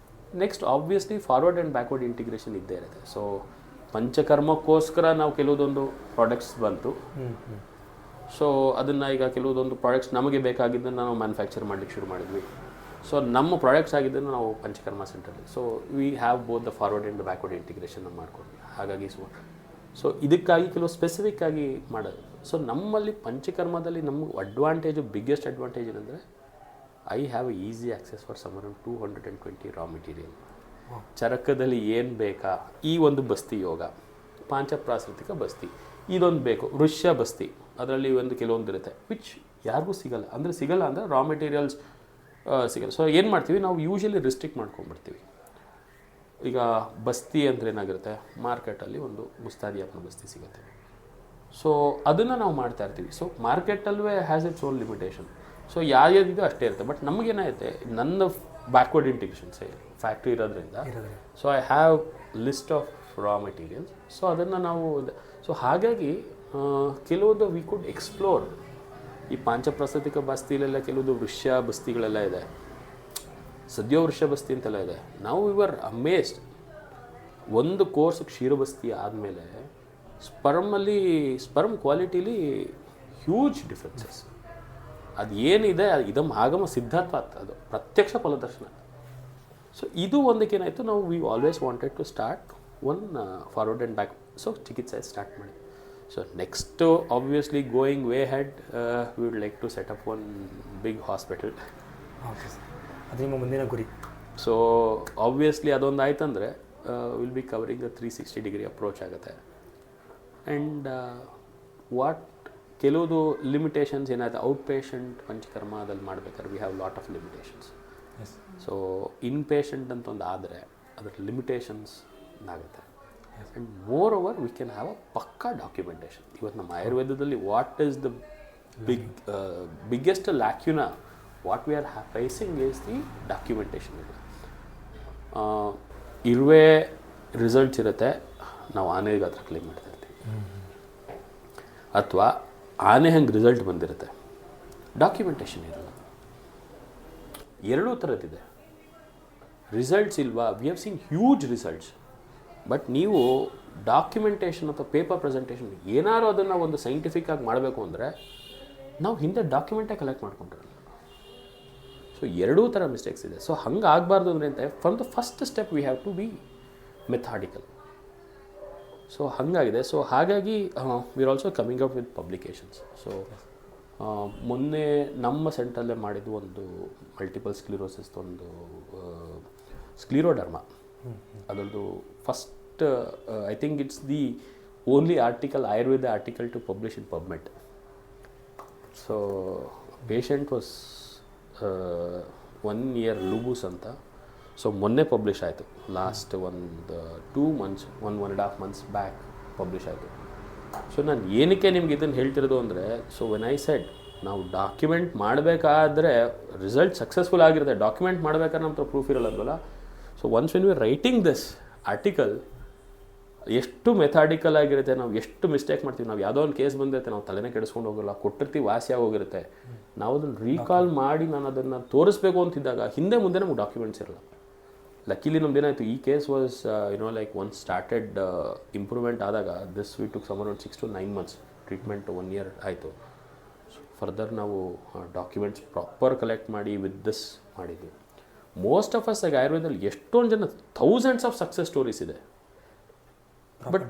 Next obviously forward and backward integration ಇದ್ದೇ ಇರುತ್ತೆ. ಸೊ ಪಂಚಕರ್ಮಕ್ಕೋಸ್ಕರ ನಾವು ಕೆಲವುದೊಂದು ಪ್ರಾಡಕ್ಟ್ಸ್ ಬಂತು. ಸೊ ಅದನ್ನು ಈಗ ಕೆಲವುದೊಂದು ಪ್ರಾಡಕ್ಟ್ಸ್ ನಮಗೆ ಬೇಕಾಗಿದ್ದನ್ನು ನಾವು ಮ್ಯಾನುಫ್ಯಾಕ್ಚರ್ ಮಾಡಲಿಕ್ಕೆ ಶುರು ಮಾಡಿದ್ವಿ. ಸೊ ನಮ್ಮ ಪ್ರಾಡಕ್ಟ್ಸ್ ಆಗಿದ್ದನ್ನು ನಾವು ಪಂಚಕರ್ಮ ಸೆಂಟ್ರಲ್ಲಿ so we have both the forward and backward integration ಮಾಡ್ಕೊಂಡ್ವಿ. ಹಾಗಾಗಿ ಸೊ ಇದಕ್ಕಾಗಿ ಕೆಲವು ಸ್ಪೆಸಿಫಿಕ್ ಆಗಿ ಮಾಡೋದು. ಸೊ ನಮ್ಮಲ್ಲಿ ಪಂಚಕರ್ಮದಲ್ಲಿ ನಮಗೆ ಬಿಗ್ಗೆಸ್ಟ್ ಅಡ್ವಾಂಟೇಜ್ ಏನಂದರೆ I have easy access for some around 220 raw material. ಚರಕದಲ್ಲಿ ಏನು ಬೇಕಾ, ಈ ಒಂದು ಬಸ್ತಿ ಯೋಗ, ಪಾಂಚಪ್ರಾಕೃತಿಕ ಬಸ್ತಿ ಇದೊಂದು ಬೇಕು, ವೃಷ್ಯ ಬಸ್ತಿ ಅದರಲ್ಲಿ ಒಂದು ಕೆಲವೊಂದು ಇರುತ್ತೆ ವಿಚ್ ಯಾರಿಗೂ ಸಿಗಲ್ಲ. ಅಂದರೆ ರಾ ಮೆಟೀರಿಯಲ್ಸ್ ಸಿಗಲ್ಲ. ಸೊ ಏನು ಮಾಡ್ತೀವಿ ನಾವು ಯೂಶಲಿ ರಿಸ್ಟ್ರಿಕ್ಟ್ ಮಾಡ್ಕೊಂಡ್ಬಿಡ್ತೀವಿ. ಈಗ ಬಸ್ತಿ ಅಂದರೆ ಏನಾಗಿರುತ್ತೆ, ಮಾರ್ಕೆಟಲ್ಲಿ ಒಂದು ಮುಸ್ತಾದಿ ಅಪ್ಪನ ಬಸ್ತಿ ಸಿಗುತ್ತೆ. ಸೊ ಅದನ್ನು ನಾವು ಮಾಡ್ತಾ ಇರ್ತೀವಿ. ಸೊ ಮಾರ್ಕೆಟಲ್ಲೇ has its own limitation. So ಯಾವ್ಯಾವುದಿದೋ ಅಷ್ಟೇ ಇರುತ್ತೆ. ಬಟ್ ನಮಗೇನಾಗುತ್ತೆ, ನನ್ನ ಬ್ಯಾಕ್ವರ್ಡ್ ಇಂಟಿಗ್ರೇಷನ್ಸ್ ಫ್ಯಾಕ್ಟ್ರಿ ಇರೋದ್ರಿಂದ so I have list of raw materials. So ಅದನ್ನು ನಾವು ಸೊ ಹಾಗಾಗಿ ಕೆಲವೊಂದು ವಿ ಕುಡ್ ಎಕ್ಸ್ಪ್ಲೋರ್. ಈ ಪಾಂಚಪ್ರಾಕೃತಿಕ ಬಸ್ತಿಲೆಲ್ಲ ಕೆಲವೊಂದು ವೃಷ್ಯ ಬಸ್ತಿಗಳೆಲ್ಲ ಇದೆ, ಸದ್ಯ ವೃಷ್ಯ ಬಸ್ತಿ ಅಂತೆಲ್ಲ ಇದೆ. ನಾವು ಇವರ್ ಅಮೇಸ್ಡ್. ಒಂದು ಕೋರ್ಸ್ ಕ್ಷೀರಬಸ್ತಿ ಆದಮೇಲೆ ಸ್ಪರ್ಮ್ ಕ್ವಾಲಿಟಿಲಿ ಹ್ಯೂಜ್ ಡಿಫ್ರೆನ್ಸಸ್. ಅದು ಏನಿದೆ ಇದಮ್ ಆಗಮ ಸಿದ್ಧಾರ್ಥ ಅದು ಪ್ರತ್ಯಕ್ಷ ಫಲದರ್ಶನ. ಸೊ ಇದು ಒಂದಕ್ಕೇನಾಯಿತು, ನಾವು we always wanted to start one forward and back. So ಚಿಕಿತ್ಸೆ ಸ್ಟಾರ್ಟ್ ಮಾಡಿ. So next obviously going ahead we would like to set up one big hospital. Okay sir, ಅದು ನಿಮ್ಮ ಮುಂದಿನ ಗುರಿ. ಸೊ ಆಬ್ವಿಯಸ್ಲಿ ಅದೊಂದು ಆಯ್ತಂದರೆ will be covering the 360 degree approach ಆಗುತ್ತೆ. And ಕೆಲವುದು ಲಿಮಿಟೇಷನ್ಸ್ ಏನಾಯ್ತು, ಔಟ್ ಪೇಷಂಟ್ ಪಂಚಕರ್ಮದಲ್ಲಿ ಮಾಡಬೇಕಾದ್ರೆ we have lot of limitations. So in patient ಅಂತ ಒಂದು ಆದರೆ ಅದರ ಲಿಮಿಟೇಷನ್ಸ್ ಆಗುತ್ತೆ. And moreover we can have a pakka documentation. ಇವತ್ತು ನಮ್ಮ ಆಯುರ್ವೇದದಲ್ಲಿ what is the biggest lacuna what we are facing is the documentation. ಇರುವೆ ರಿಸಲ್ಟ್ಸ್ ಇರುತ್ತೆ, ನಾವು ಆನೆಗೆ ಹತ್ರ ಕ್ಲೇಮ್ ಮಾಡ್ತಾ ಇರ್ತೀವಿ. ಅಥವಾ ಆನೆ ಹಂಗೆ ರಿಸಲ್ಟ್ ಬಂದಿರುತ್ತೆ, ಡಾಕ್ಯುಮೆಂಟೇಷನ್ ಇರಲ್ಲ. ಎರಡೂ ಥರದ್ದಿದೆ. ರಿಸಲ್ಟ್ಸ್ ಇಲ್ವಾ, we have seen huge results. But ನೀವು ಡಾಕ್ಯುಮೆಂಟೇಷನ್ ಅಥವಾ ಪೇಪರ್ ಪ್ರೆಸೆಂಟೇಷನ್ ಏನಾದ್ರು ಅದನ್ನು ಒಂದು ಸೈಂಟಿಫಿಕ್ ಆಗಿ ಮಾಡಬೇಕು ಅಂದರೆ ನಾವು ಹಿಂದೆ ಡಾಕ್ಯುಮೆಂಟೇ ಕಲೆಕ್ಟ್ ಮಾಡ್ಕೊಂಡಿರಲ್ಲ. ಸೊ ಎರಡೂ ಥರ ಮಿಸ್ಟೇಕ್ಸ್ ಇದೆ. ಸೊ ಹಂಗೆ ಆಗಬಾರ್ದು ಅಂದರೆ ಅಂತ from the first step we have to be methodical. So ಹಾಗಾಗಿದೆ. ಸೊ ಹಾಗಾಗಿ we are also coming out with publications. So ಮೊನ್ನೆ ನಮ್ಮ ಸೆಂಟ್ರಲ್ಲೇ ಮಾಡಿದ್ದು ಒಂದು ಮಲ್ಟಿಪಲ್ ಸ್ಕ್ಲಿರೋಸಿಸ್ ಒಂದು ಸ್ಕ್ಲಿರೋಡರ್ಮಾ. ಅದೊಂದು first I think it's the only article Ayurveda article to publish in PubMed. So patient was 1 year ಲೂಬೂಸ್ ಅಂತ. ಸೊ ಮೊನ್ನೆ ಪಬ್ಲಿಷ್ ಆಯಿತು, ಲಾಸ್ಟ್ ಒಂದು 2 months 1.5 months ಬ್ಯಾಕ್ ಪಬ್ಲಿಷ್ ಆಯಿತು. ಸೊ ನಾನು ಏನಕ್ಕೆ ನಿಮ್ಗೆ ಇದನ್ನು ಹೇಳ್ತಿರೋದು ಅಂದರೆ, ಸೊ ವೆನ್ ಐ ಸೆಡ್ ನಾವು ಡಾಕ್ಯುಮೆಂಟ್ ಮಾಡಬೇಕಾದ್ರೆ ರಿಸಲ್ಟ್ ಸಕ್ಸಸ್ಫುಲ್ ಆಗಿರುತ್ತೆ, ಡಾಕ್ಯುಮೆಂಟ್ ಮಾಡಬೇಕಾದ್ರೆ ನಮ್ಮ ಹತ್ರ ಪ್ರೂಫ್ ಇರಲ್ಲ ಅಲ್ವಲ್ಲ. So once when we writing this article ಎಷ್ಟು ಮೆಥಾಡಿಕಲ್ ಆಗಿರುತ್ತೆ, ನಾವು ಎಷ್ಟು ಮಿಸ್ಟೇಕ್ ಮಾಡ್ತೀವಿ. ನಾವು ಯಾವುದೋ ಒಂದು ಕೇಸ್ ಬಂದಿರುತ್ತೆ, ನಾವು ತಲೆನೇ ಕೆಡಿಸ್ಕೊಂಡು ಹೋಗೋಲ್ಲ, ಕೊಟ್ಟಿರ್ತೀವಿ, ವಾಸಿ ಆಗೋಗಿರುತ್ತೆ. ನಾವು ಅದನ್ನು ರೀಕಾಲ್ ಮಾಡಿ ನಾನು ಅದನ್ನು ತೋರಿಸ್ಬೇಕು ಅಂತಿದ್ದಾಗ ಹಿಂದೆ ಮುಂದೆ ನಮ್ಗೆ ಡಾಕ್ಯುಮೆಂಟ್ಸ್ ಇರಲ್ಲ. ಲಕ್ಕಿಲಿ ನಮ್ದು ಏನಾಯಿತು, ಈ case was like once started improvement ಆದಾಗ this we took some around 6 to 9 months treatment 1 year ಆಯಿತು. ಫರ್ದರ್ ನಾವು ಡಾಕ್ಯುಮೆಂಟ್ಸ್ ಪ್ರಾಪರ್ ಕಲೆಕ್ಟ್ ಮಾಡಿ ವಿತ್ ದಿಸ್ ಮಾಡಿದ್ವಿ. ಮೋಸ್ಟ್ ಆಫ್ ಅಸ್ ಆಗಿ ಆಯುರ್ವೇದದಲ್ಲಿ ಎಷ್ಟೊಂದು ಜನ ಥೌಸಂಡ್ಸ್ ಆಫ್ ಸಕ್ಸಸ್ ಸ್ಟೋರೀಸ್ ಇದೆ. ಬಟ್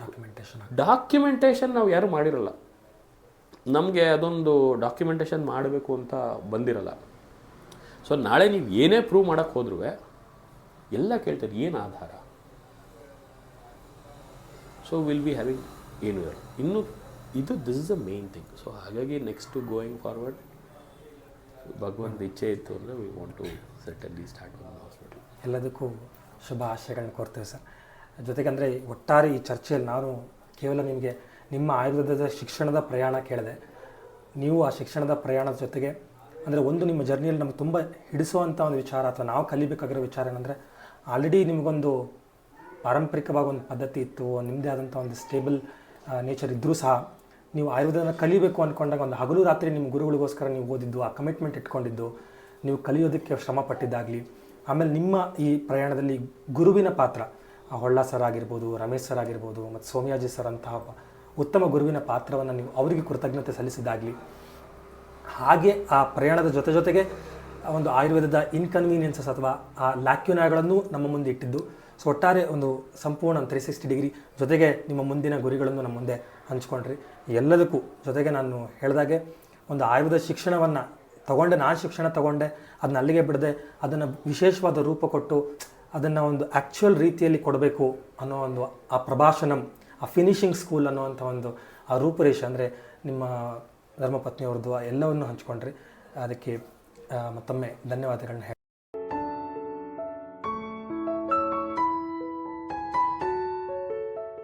ಡಾಕ್ಯುಮೆಂಟೇಷನ್ ನಾವು ಯಾರು ಮಾಡಿರಲ್ಲ. ನಮಗೆ ಅದೊಂದು ಡಾಕ್ಯುಮೆಂಟೇಷನ್ ಮಾಡಬೇಕು ಅಂತ ಬಂದಿರಲ್ಲ. ಸೊ ನಾಳೆ ನೀವು ಏನೇ ಪ್ರೂವ್ ಮಾಡೋಕ್ಕೆ ಹೋದ್ರೂ ಎಲ್ಲ ಕೇಳ್ತಾರೆ, ಏನು ಆಧಾರ. ಸೊ ವಿಲ್ ಬಿ ಹ್ಯಾವಿಂಗ್ ಏನು ಇರಲ್ಲ. ಇನ್ನೂ this is the main thing. So ಹಾಗಾಗಿ ನೆಕ್ಸ್ಟು ಗೋಯಿಂಗ್ ಫಾರ್ವರ್ಡ್ ಭಗವಂತ ಇಚ್ಛೆ ಇತ್ತು ಅಂದರೆ we want to certainly start one hospital. ಎಲ್ಲದಕ್ಕೂ ಶುಭ ಆಶಯಗಳನ್ನ ಕೋರ್ತೇವೆ ಸರ್. ಜೊತೆಗೆ ಅಂದರೆ ಒಟ್ಟಾರೆ ಈ ಚರ್ಚೆಯಲ್ಲಿ ನಾನು ಕೇವಲ ನಿಮಗೆ ನಿಮ್ಮ ಆಯುರ್ವೇದದ ಶಿಕ್ಷಣದ ಪ್ರಯಾಣ ಕೇಳಿದೆ. ನೀವು ಆ ಶಿಕ್ಷಣದ ಪ್ರಯಾಣದ ಜೊತೆಗೆ ಅಂದರೆ ಒಂದು ನಿಮ್ಮ ಜರ್ನಿಯಲ್ಲಿ ನಮ್ಗೆ ತುಂಬ ಹಿಡಿಸುವಂಥ ಒಂದು ವಿಚಾರ ಅಥವಾ ನಾವು ಕಲಿಬೇಕಾಗಿರೋ ವಿಚಾರ ಏನಂದರೆ, ಆಲ್ರೆಡಿ ನಿಮಗೊಂದು ಪಾರಂಪರಿಕವಾಗಿ ಒಂದು ಪದ್ಧತಿ ಇತ್ತು, ನಿಮ್ಮದೇ ಆದಂಥ ಒಂದು ಸ್ಟೇಬಲ್ ನೇಚರ್ ಇದ್ದರೂ ಸಹ ನೀವು ಆಯುರ್ವೇದನ ಕಲಿಬೇಕು ಅಂದ್ಕೊಂಡಾಗ ಒಂದು ಹಗಲು ರಾತ್ರಿ ನಿಮ್ಮ ಗುರುಗಳಿಗೋಸ್ಕರ ನೀವು ಓದಿದ್ದು, ಆ ಕಮಿಟ್ಮೆಂಟ್ ಇಟ್ಕೊಂಡಿದ್ದು, ನೀವು ಕಲಿಯೋದಕ್ಕೆ ಶ್ರಮ ಪಟ್ಟಿದ್ದಾಗಲಿ, ಆಮೇಲೆ ನಿಮ್ಮ ಈ ಪ್ರಯಾಣದಲ್ಲಿ ಗುರುವಿನ ಪಾತ್ರ, ಹೊಳ್ಳ ಸರ್ ಆಗಿರ್ಬೋದು, ರಮೇಶ್ ಸರ್ ಆಗಿರ್ಬೋದು, ಮತ್ತು ಸೋಮಯಾಜಿ ಸರ್ ಅಂತಹ ಉತ್ತಮ ಗುರುವಿನ ಪಾತ್ರವನ್ನು ನೀವು ಅವರಿಗೆ ಕೃತಜ್ಞತೆ ಸಲ್ಲಿಸಿದ್ದಾಗಲಿ, ಹಾಗೆ ಆ ಪ್ರಯಾಣದ ಜೊತೆಗೆ ಒಂದು ಆಯುರ್ವೇದದ ಇನ್ಕನ್ವೀನಿಯನ್ಸಸ್ ಅಥವಾ ಆ ಲ್ಯಾಕ್ಯುನಾಗಳನ್ನು ನಮ್ಮ ಮುಂದೆ ಇಟ್ಟಿದ್ದು. ಸೊ ಒಟ್ಟಾರೆ ಒಂದು ಸಂಪೂರ್ಣ 360 ಡಿಗ್ರಿ ಜೊತೆಗೆ ನಿಮ್ಮ ಮುಂದಿನ ಗುರಿಗಳನ್ನು ನಮ್ಮ ಮುಂದೆ ಹಂಚ್ಕೊಂಡ್ರಿ. ಎಲ್ಲದಕ್ಕೂ ಜೊತೆಗೆ ನಾನು ಹೇಳಿದಾಗೆ ಒಂದು ಆಯುರ್ವೇದ ಶಿಕ್ಷಣವನ್ನು ನಾನು ಶಿಕ್ಷಣ ತಗೊಂಡೆ, ಅದನ್ನ ಅಲ್ಲಿಗೆ ಬಿಡದೆ ಅದನ್ನು ವಿಶೇಷವಾದ ರೂಪ ಕೊಟ್ಟು ಅದನ್ನು ಒಂದು ಆ್ಯಕ್ಚುಯಲ್ ರೀತಿಯಲ್ಲಿ ಕೊಡಬೇಕು ಅನ್ನೋ ಒಂದು ಆ ಪ್ರಭಾಷಣಂ, ಆ ಫಿನಿಷಿಂಗ್ ಸ್ಕೂಲ್ ಅನ್ನೋವಂಥ ಒಂದು ಆ ರೂಪುರೇಷೆ ಅಂದರೆ ನಿಮ್ಮ ಧರ್ಮಪತ್ನಿಯವ್ರದ್ದು ಎಲ್ಲವನ್ನು ಹಂಚ್ಕೊಂಡ್ರಿ. ಅದಕ್ಕೆ ಮತ್ತೊಮ್ಮೆ ಧನ್ಯವಾದಗಳನ್ನ